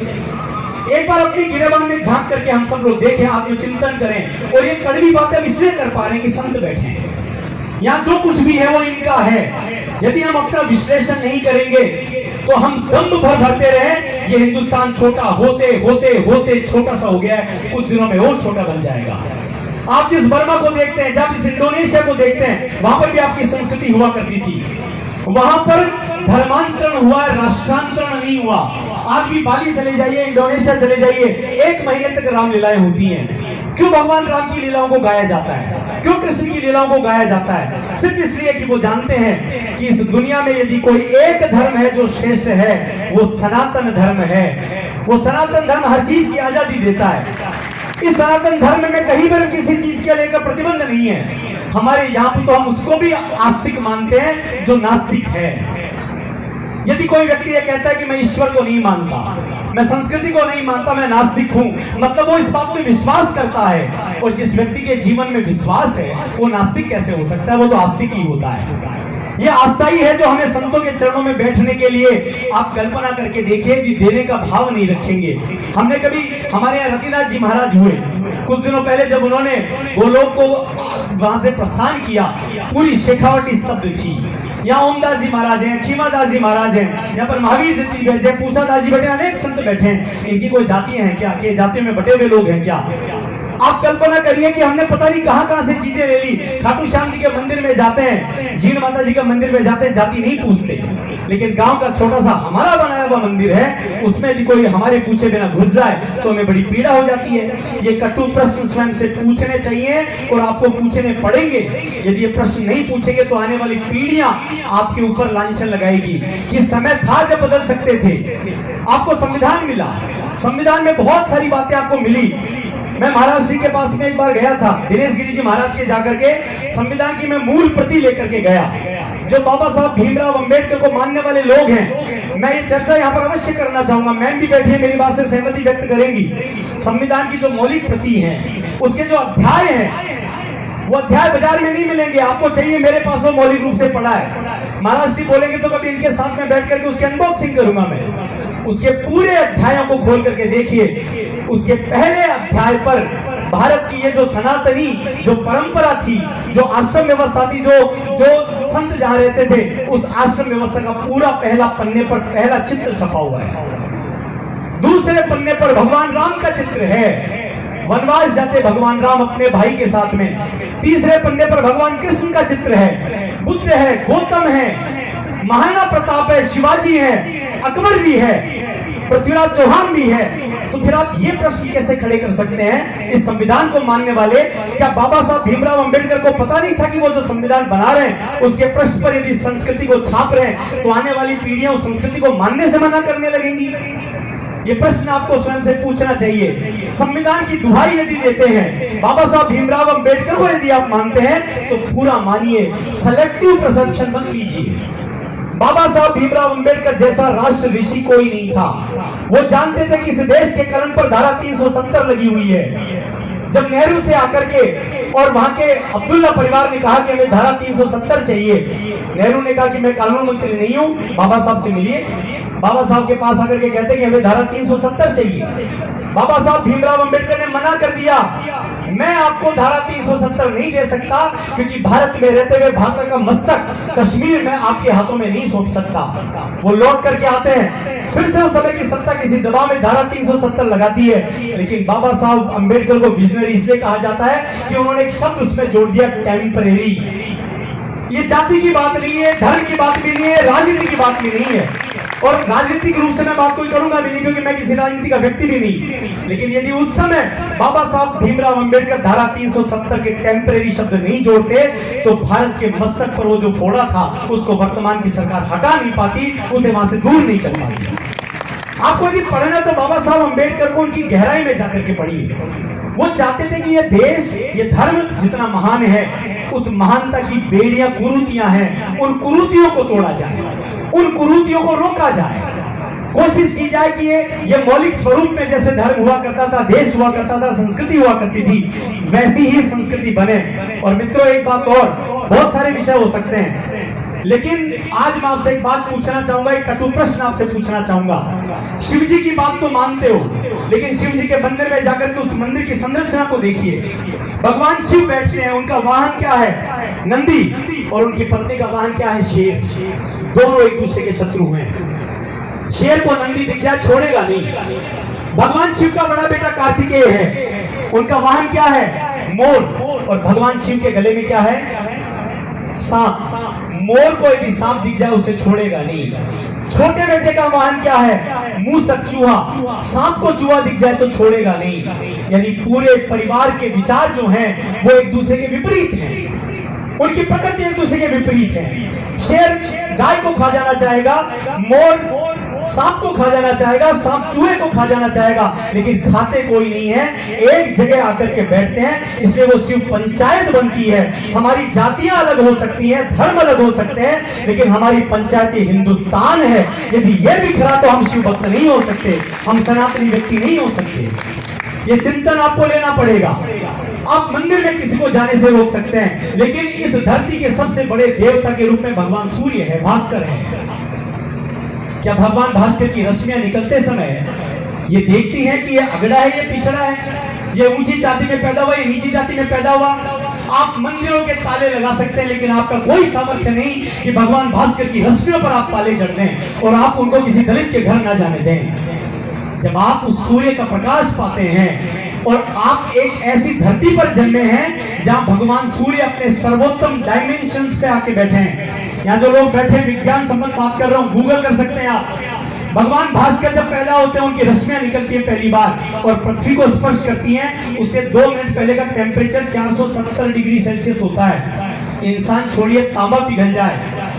एक बार अपनी गिरेबान में झांक करके हम सब लोग देखें, आत्मचिंतन करें। और ये कड़वी बातें हम इसलिए कर पा रहे हैं कि संत बैठे हैं, यहाँ जो कुछ भी है वो इनका है। यदि हम अपना विश्लेषण नहीं करेंगे तो हम दम भरते रहे, ये हिंदुस्तान छोटा होते होते होते छोटा सा हो गया है, कुछ दिनों में और छोटा बन जाएगा। आप जिस बर्मा को देखते हैं, जब इस इंडोनेशिया को देखते हैं, वहां पर भी आपकी संस्कृति हुआ करती थी। वहां पर धर्मांतरण हुआ, राष्ट्रांतरण नहीं हुआ। आज भी बाली चले जाइए, इंडोनेशिया चले जाइए, 1 महीने तक रामलीलाएं होती हैं। क्यों भगवान राम की लीलाओं को गाया जाता है? क्यों कृष्ण की लीलाओं को गाया जाता है? सिर्फ इसलिए कि वो जानते हैं कि इस दुनिया में यदि कोई एक धर्म है जो श्रेष्ठ है, वो सनातन धर्म है। वो सनातन धर्म हर चीज की आजादी देता है। इस सनातन धर्म में कहीं पर किसी चीज के लेकर प्रतिबंध नहीं है। हमारे यहाँ पर तो हम उसको भी आस्तिक मानते हैं जो नास्तिक है। यदि कोई व्यक्ति ये कहता है कि मैं ईश्वर को नहीं मानता, मैं संस्कृति को नहीं मानता, मैं नास्तिक हूं, मतलब वो इस बात में विश्वास करता है। और जिस व्यक्ति के जीवन में विश्वास है वो नास्तिक कैसे हो सकता है? वो तो आस्तिक ही होता है। ये आस्था ही है जो हमें संतों के चरणों में बैठने के लिए, आप कल्पना करके देखिए, कि देने का भाव नहीं रखेंगे। हमने कभी, हमारे यहाँ रतिनाथ जी महाराज हुए कुछ दिनों पहले, जब उन्होंने गोलोक को वहां से प्रस्थान किया, पूरी शेखावटी स्तब्ध थी। यहाँ ओमदास जी महाराज हैं, खीमादास जी महाराज हैं, यहाँ पर महावीर जी बैठे, पूसादास जी बैठे, अनेक संत बैठे हैं। इनकी कोई जातियां हैं क्या? कि जातियों में बटे हुए लोग हैं क्या? आप कल्पना करिए कि हमने पता नहीं कहां से चीजें ले ली। खाटू श्याम जी के मंदिर में जाते हैं, जीण माता जी के मंदिर में जाते हैं, जाति नहीं पूछते। लेकिन गांव का छोटा सा हमारा बनाया हुआ मंदिर है, उसमें यदि कोई हमारे पूछे बिना घुस जाए तो हमें बड़ी पीड़ा हो जाती है। ये कटु प्रश्न स्वयं से पूछने चाहिए और आपको पूछने पड़ेंगे। यदि ये प्रश्न नहीं पूछेंगे तो आने वाली पीढ़ियां आपके ऊपर लांछन लगाएगी कि समय था जब बदल सकते थे। आपको संविधान मिला, संविधान में बहुत सारी बातें आपको मिली। मैं महाराज जी के पास में एक बार गया था, दिनेश गिरी जी महाराज के जाकर के संविधान की मैं मूल प्रति लेकर के गया। जो बाबा साहब भीमराव अंबेडकर को मानने वाले लोग हैं, मैं ये चर्चा यहाँ पर अवश्य करना चाहूंगा। मैम भी बैठी है, मेरी बात से सहमति व्यक्त करेंगी। संविधान की जो मौलिक प्रति है, उसके जो अध्याय हैं, वो अध्याय बाजार में नहीं मिलेंगे, आपको चाहिए मेरे पास वो मौलिक रूप से पढ़ा है। महाराज जी बोलेंगे तो कभी इनके साथ में बैठ करके उसकी अनबॉक्सिंग करूंगा मैं। उसके पूरे अध्यायों को खोल करके देखिए। उसके पहले अध्याय पर भारत की ये जो सनातनी जो परंपरा थी, जो आश्रम व्यवस्था थी, जो संत जहां रहते थे, उस आश्रम व्यवस्था का पूरा पहला पन्ने पर पहला चित्र छपा हुआ है। दूसरे पन्ने पर भगवान राम का चित्र है, वनवास जाते भगवान राम अपने भाई के साथ में। तीसरे पन्ने पर भगवान कृष्ण का चित्र है, बुद्ध है, गौतम है, महाराणा प्रताप है, शिवाजी है, अकबर भी है, पृथ्वीराज चौहान भी है। तो फिर आप ये प्रश्न कैसे खड़े कर सकते हैं इस संविधान को मानने वाले? क्या बाबा साहब भीमराव अंबेडकर को पता नहीं था कि वो जो संविधान बना रहे हैं उसके पृष्ठ पर यदि संस्कृति को छाप रहे हैं तो आने वाली पीढ़ियां उस संस्कृति को मानने से मना करने लगेंगी? ये प्रश्न आपको स्वयं से पूछना चाहिए। संविधान की दुहाई यदि देते हैं, बाबा साहब भीमराव अंबेडकर को यदि आप मानते हैं तो पूरा मानिए, सेलेक्टिव परसेप्शन मत लीजिए। बाबा साहब भीमराव अंबेडकर जैसा राष्ट्र ऋषि कोई नहीं था। वो जानते थे कि इस देश के कलम पर धारा 370 लगी हुई है। जब नेहरू से आकर के और वहां के अब्दुल्ला परिवार ने कहा कि हमें धारा 370 चाहिए, नेहरू ने कहा कि मैं कानून मंत्री नहीं हूं, बाबा साहब से मिलिए। बाबा साहब के पास आकर के कहते हैं कि हमें धारा 370 चाहिए। बाबा साहब भीमराव अंबेडकर ने मना कर दिया, मैं आपको धारा 370 नहीं दे सकता, क्योंकि भारत में रहते हुए भारत का मस्तक कश्मीर में आपके हाथों में नहीं सौंप सकता। वो लौट करके आते हैं, फिर से उस समय की सत्ता किसी दबाव में धारा 370 लगाती है। लेकिन बाबा साहब अंबेडकर को विजनरी इसलिए कहा जाता है कि उन्होंने एक शब्द उसमें जोड़ दिया, टेम्परेरी। ये जाति की बात नहीं है, धर्म की बात भी नहीं है, राजनीति की बात भी नहीं है। और राजनीतिक रूप से मैं बात कोई करूंगा भी नहीं, क्योंकि मैं किसी राजनीति का व्यक्ति भी नहीं। लेकिन यदि उस समय बाबा साहब भीमराव अंबेडकर धारा 370 के टेम्परेरी शब्द नहीं जोड़ते तो भारत के मस्तक पर वो जो फोड़ा था उसको वर्तमान की सरकार हटा नहीं पाती, उसे वहां से दूर नहीं कर पाती। आपको यदि पढ़ना तो बाबा साहब अंबेडकर को उनकी गहराई में जाकर के पढ़िए। वो चाहते थे कि ये देश, ये धर्म जितना महान है, उस महानता की बेड़ियां, कुरीतियां हैं, उन कुरीतियों को तोड़ा जाए, उन कुरीतियों को रोका जाए। कोशिश की जाए कि ये मौलिक स्वरूप में जैसे धर्म हुआ करता था, देश हुआ करता था, संस्कृति हुआ करती थी, वैसी ही संस्कृति बने। और मित्रों एक बात और, बहुत सारे विषय हो सकते हैं, लेकिन आज मैं आपसे एक बात पूछना चाहूंगा, एक कटु प्रश्न आपसे पूछना चाहूंगा। शिव जी की बात तो मानते हो, लेकिन शिव जी के मंदिर में जाकर के उस मंदिर की संरचना को देखिए। भगवान शिव बैठते हैं, उनका वाहन क्या है? नंदी, और उनकी पत्नी का वाहन क्या है? शेर। दोनों एक दूसरे के शत्रु हैं। शेर को नंदी दिख जाए छोड़ेगा नहीं। भगवान शिव का बड़ा बेटा कार्तिकेय है, उनका वाहन क्या है? मोर, और भगवान शिव के गले में क्या है? सांप। मोर को यदि सांप दिख जाए उसे छोड़ेगा नहीं। छोटे बेटे का वाहन क्या है? मूसक, चूहा। सांप को चूहा दिख जाए तो छोड़ेगा नहीं। यानी पूरे परिवार के विचार जो हैं वो एक दूसरे के विपरीत हैं, उनकी प्रकृति एक दूसरे के विपरीत है। शेर गाय को खा जाना चाहेगा, मोर सांप को खा जाना चाहेगा, सांप चूहे को खा जाना चाहेगा, लेकिन खाते कोई नहीं है, एक जगह आकर के बैठते हैं। इसलिए वो शिव पंचायत बनती है। हमारी जातियां अलग हो सकती हैं, धर्म अलग हो सकते हैं, लेकिन हमारी पंचायत ये हिंदुस्तान है। यदि ये बिखरा तो हम शिव भक्त नहीं हो सकते, हम सनातनी व्यक्ति नहीं हो सकते। ये चिंतन आपको लेना पड़ेगा। आप मंदिर में किसी को जाने से रोक सकते हैं, लेकिन इस धरती के सबसे बड़े देवता के रूप में भगवान सूर्य है, भास्कर है। क्या भगवान भास्कर की रश्मियां निकलते समय ये देखती हैं कि ये अगड़ा है, ये पिछड़ा है, ये ऊंची जाति में पैदा हुआ, ये नीची जाति में पैदा हुआ? आप मंदिरों के ताले लगा सकते हैं, लेकिन आपका कोई सामर्थ्य नहीं कि भगवान भास्कर की रश्मियों पर आप ताले जड़ दें और आप उनको किसी दलित के घर ना जाने दें। जब आप उस सूर्य का प्रकाश पाते हैं और आप एक ऐसी धरती पर जन्मे हैं जहां भगवान सूर्य अपने सर्वोत्तम डायमेंशंस पे आके बैठे हैं। यहाँ जो लोग बैठे विज्ञान संबंध बात कर रहा हूं, गूगल कर सकते हैं आप। भगवान भास्कर जब पैदा होते हैं उनकी रश्मियां निकलती है पहली बार और पृथ्वी को स्पर्श करती हैं, उससे 2 मिनट पहले का टेम्परेचर 470 डिग्री सेल्सियस होता है। इंसान छोड़िए तांबा पिघल जाए,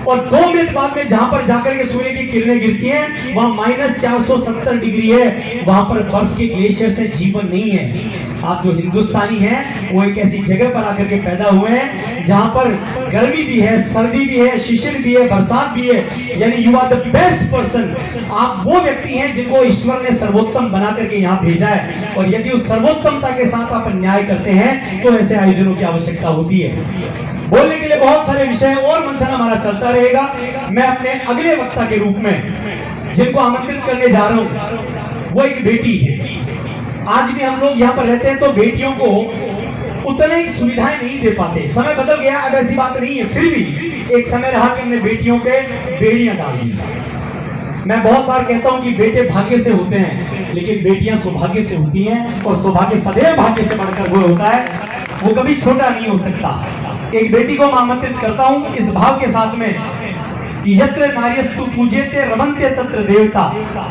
और 2 मिनट बाद में जहां पर जाकर के सूर्य की किरणें गिरती हैं वहां -470 डिग्री है, वहां पर बर्फ के ग्लेशियर से जीवन नहीं है। आप जो हिंदुस्तानी हैं वो एक ऐसी जगह पर आकर के पैदा हुए हैं जहां पर गर्मी भी है, सर्दी भी है, शिशिर भी है, बरसात भी है। यानी you are the best person. आप वो व्यक्ति हैं जिनको ईश्वर ने सर्वोत्तम बना करके यहाँ भेजा है, और यदि उस सर्वोत्तमता के साथ आप अन्याय करते हैं तो ऐसे आयोजनों की आवश्यकता होती है। बोलने के लिए बहुत सारे विषय और मंथन हमारा चलता रहेगा। मैं अपने अगले वक्ता के रूप में जिनको आमंत्रित करने जा रहा हूं वो एक बेटी है। आज भी हम लोग यहाँ पर रहते हैं तो बेटियों को उतने ही सुविधाएं नहीं दे पाते। समय बदल गया, अब ऐसी बात नहीं है, फिर भी एक समय रहा कि हमने बेटियों के बेड़ियां डाल दी। मैं बहुत बार कहता हूं कि बेटे भाग्य से होते हैं, लेकिन बेटियां सौभाग्य से होती हैं, और सौभाग्य सदैव भाग्य से बढ़कर वो होता है, वो कभी छोटा नहीं हो सकता। एक बेटी को मैं आमंत्रित करता हूं इस भाव के साथ में कि यत्र नार्यस्तु पूज्यते रमन्ते तत्र देवता।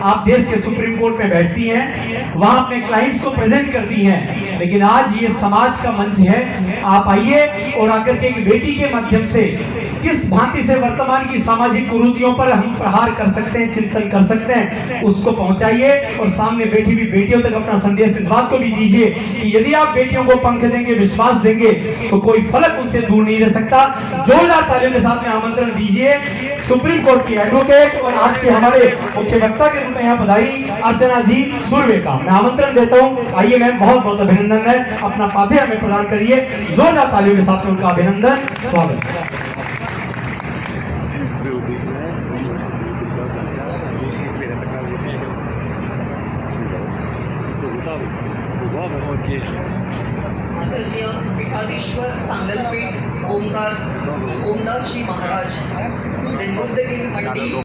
आप देश के सुप्रीम कोर्ट में बैठती हैं, वहां अपने क्लाइंट्स को प्रेजेंट करती हैं, लेकिन आज ये समाज का मंच है। आप आइए और आकर के एक बेटी के माध्यम से किस भांति से वर्तमान की सामाजिक कुरीतियों पर हम प्रहार कर सकते हैं, चिंतन कर सकते हैं, उसको पहुंचाइए और सामने बैठी हुई बेटियों तक अपना संदेश इस बात को भी दीजिए कि यदि आप बेटियों को पंख देंगे, विश्वास देंगे, तो कोई फलक उनसे दूर नहीं रह सकता। जोरदार तालियों के साथ में आमंत्रण दीजिए सुप्रीम कोर्ट की एडवोकेट और आज के हमारे मुख्य वक्ता के रूप में यहाँ पधारी अर्चना जी सुरवे का मैं आमंत्रण देता हूँ। आइए मैम, बहुत बहुत अभिनंदन है, अपना पाथे हमें प्रदान करिए। जोरदार तालियों के साथ में उनका अभिनंदन, स्वागत। आदरणीय पीठाधीश्वर सांगलपीठ ओमदार श्री महाराज निर्बुद्धगिरी मंडी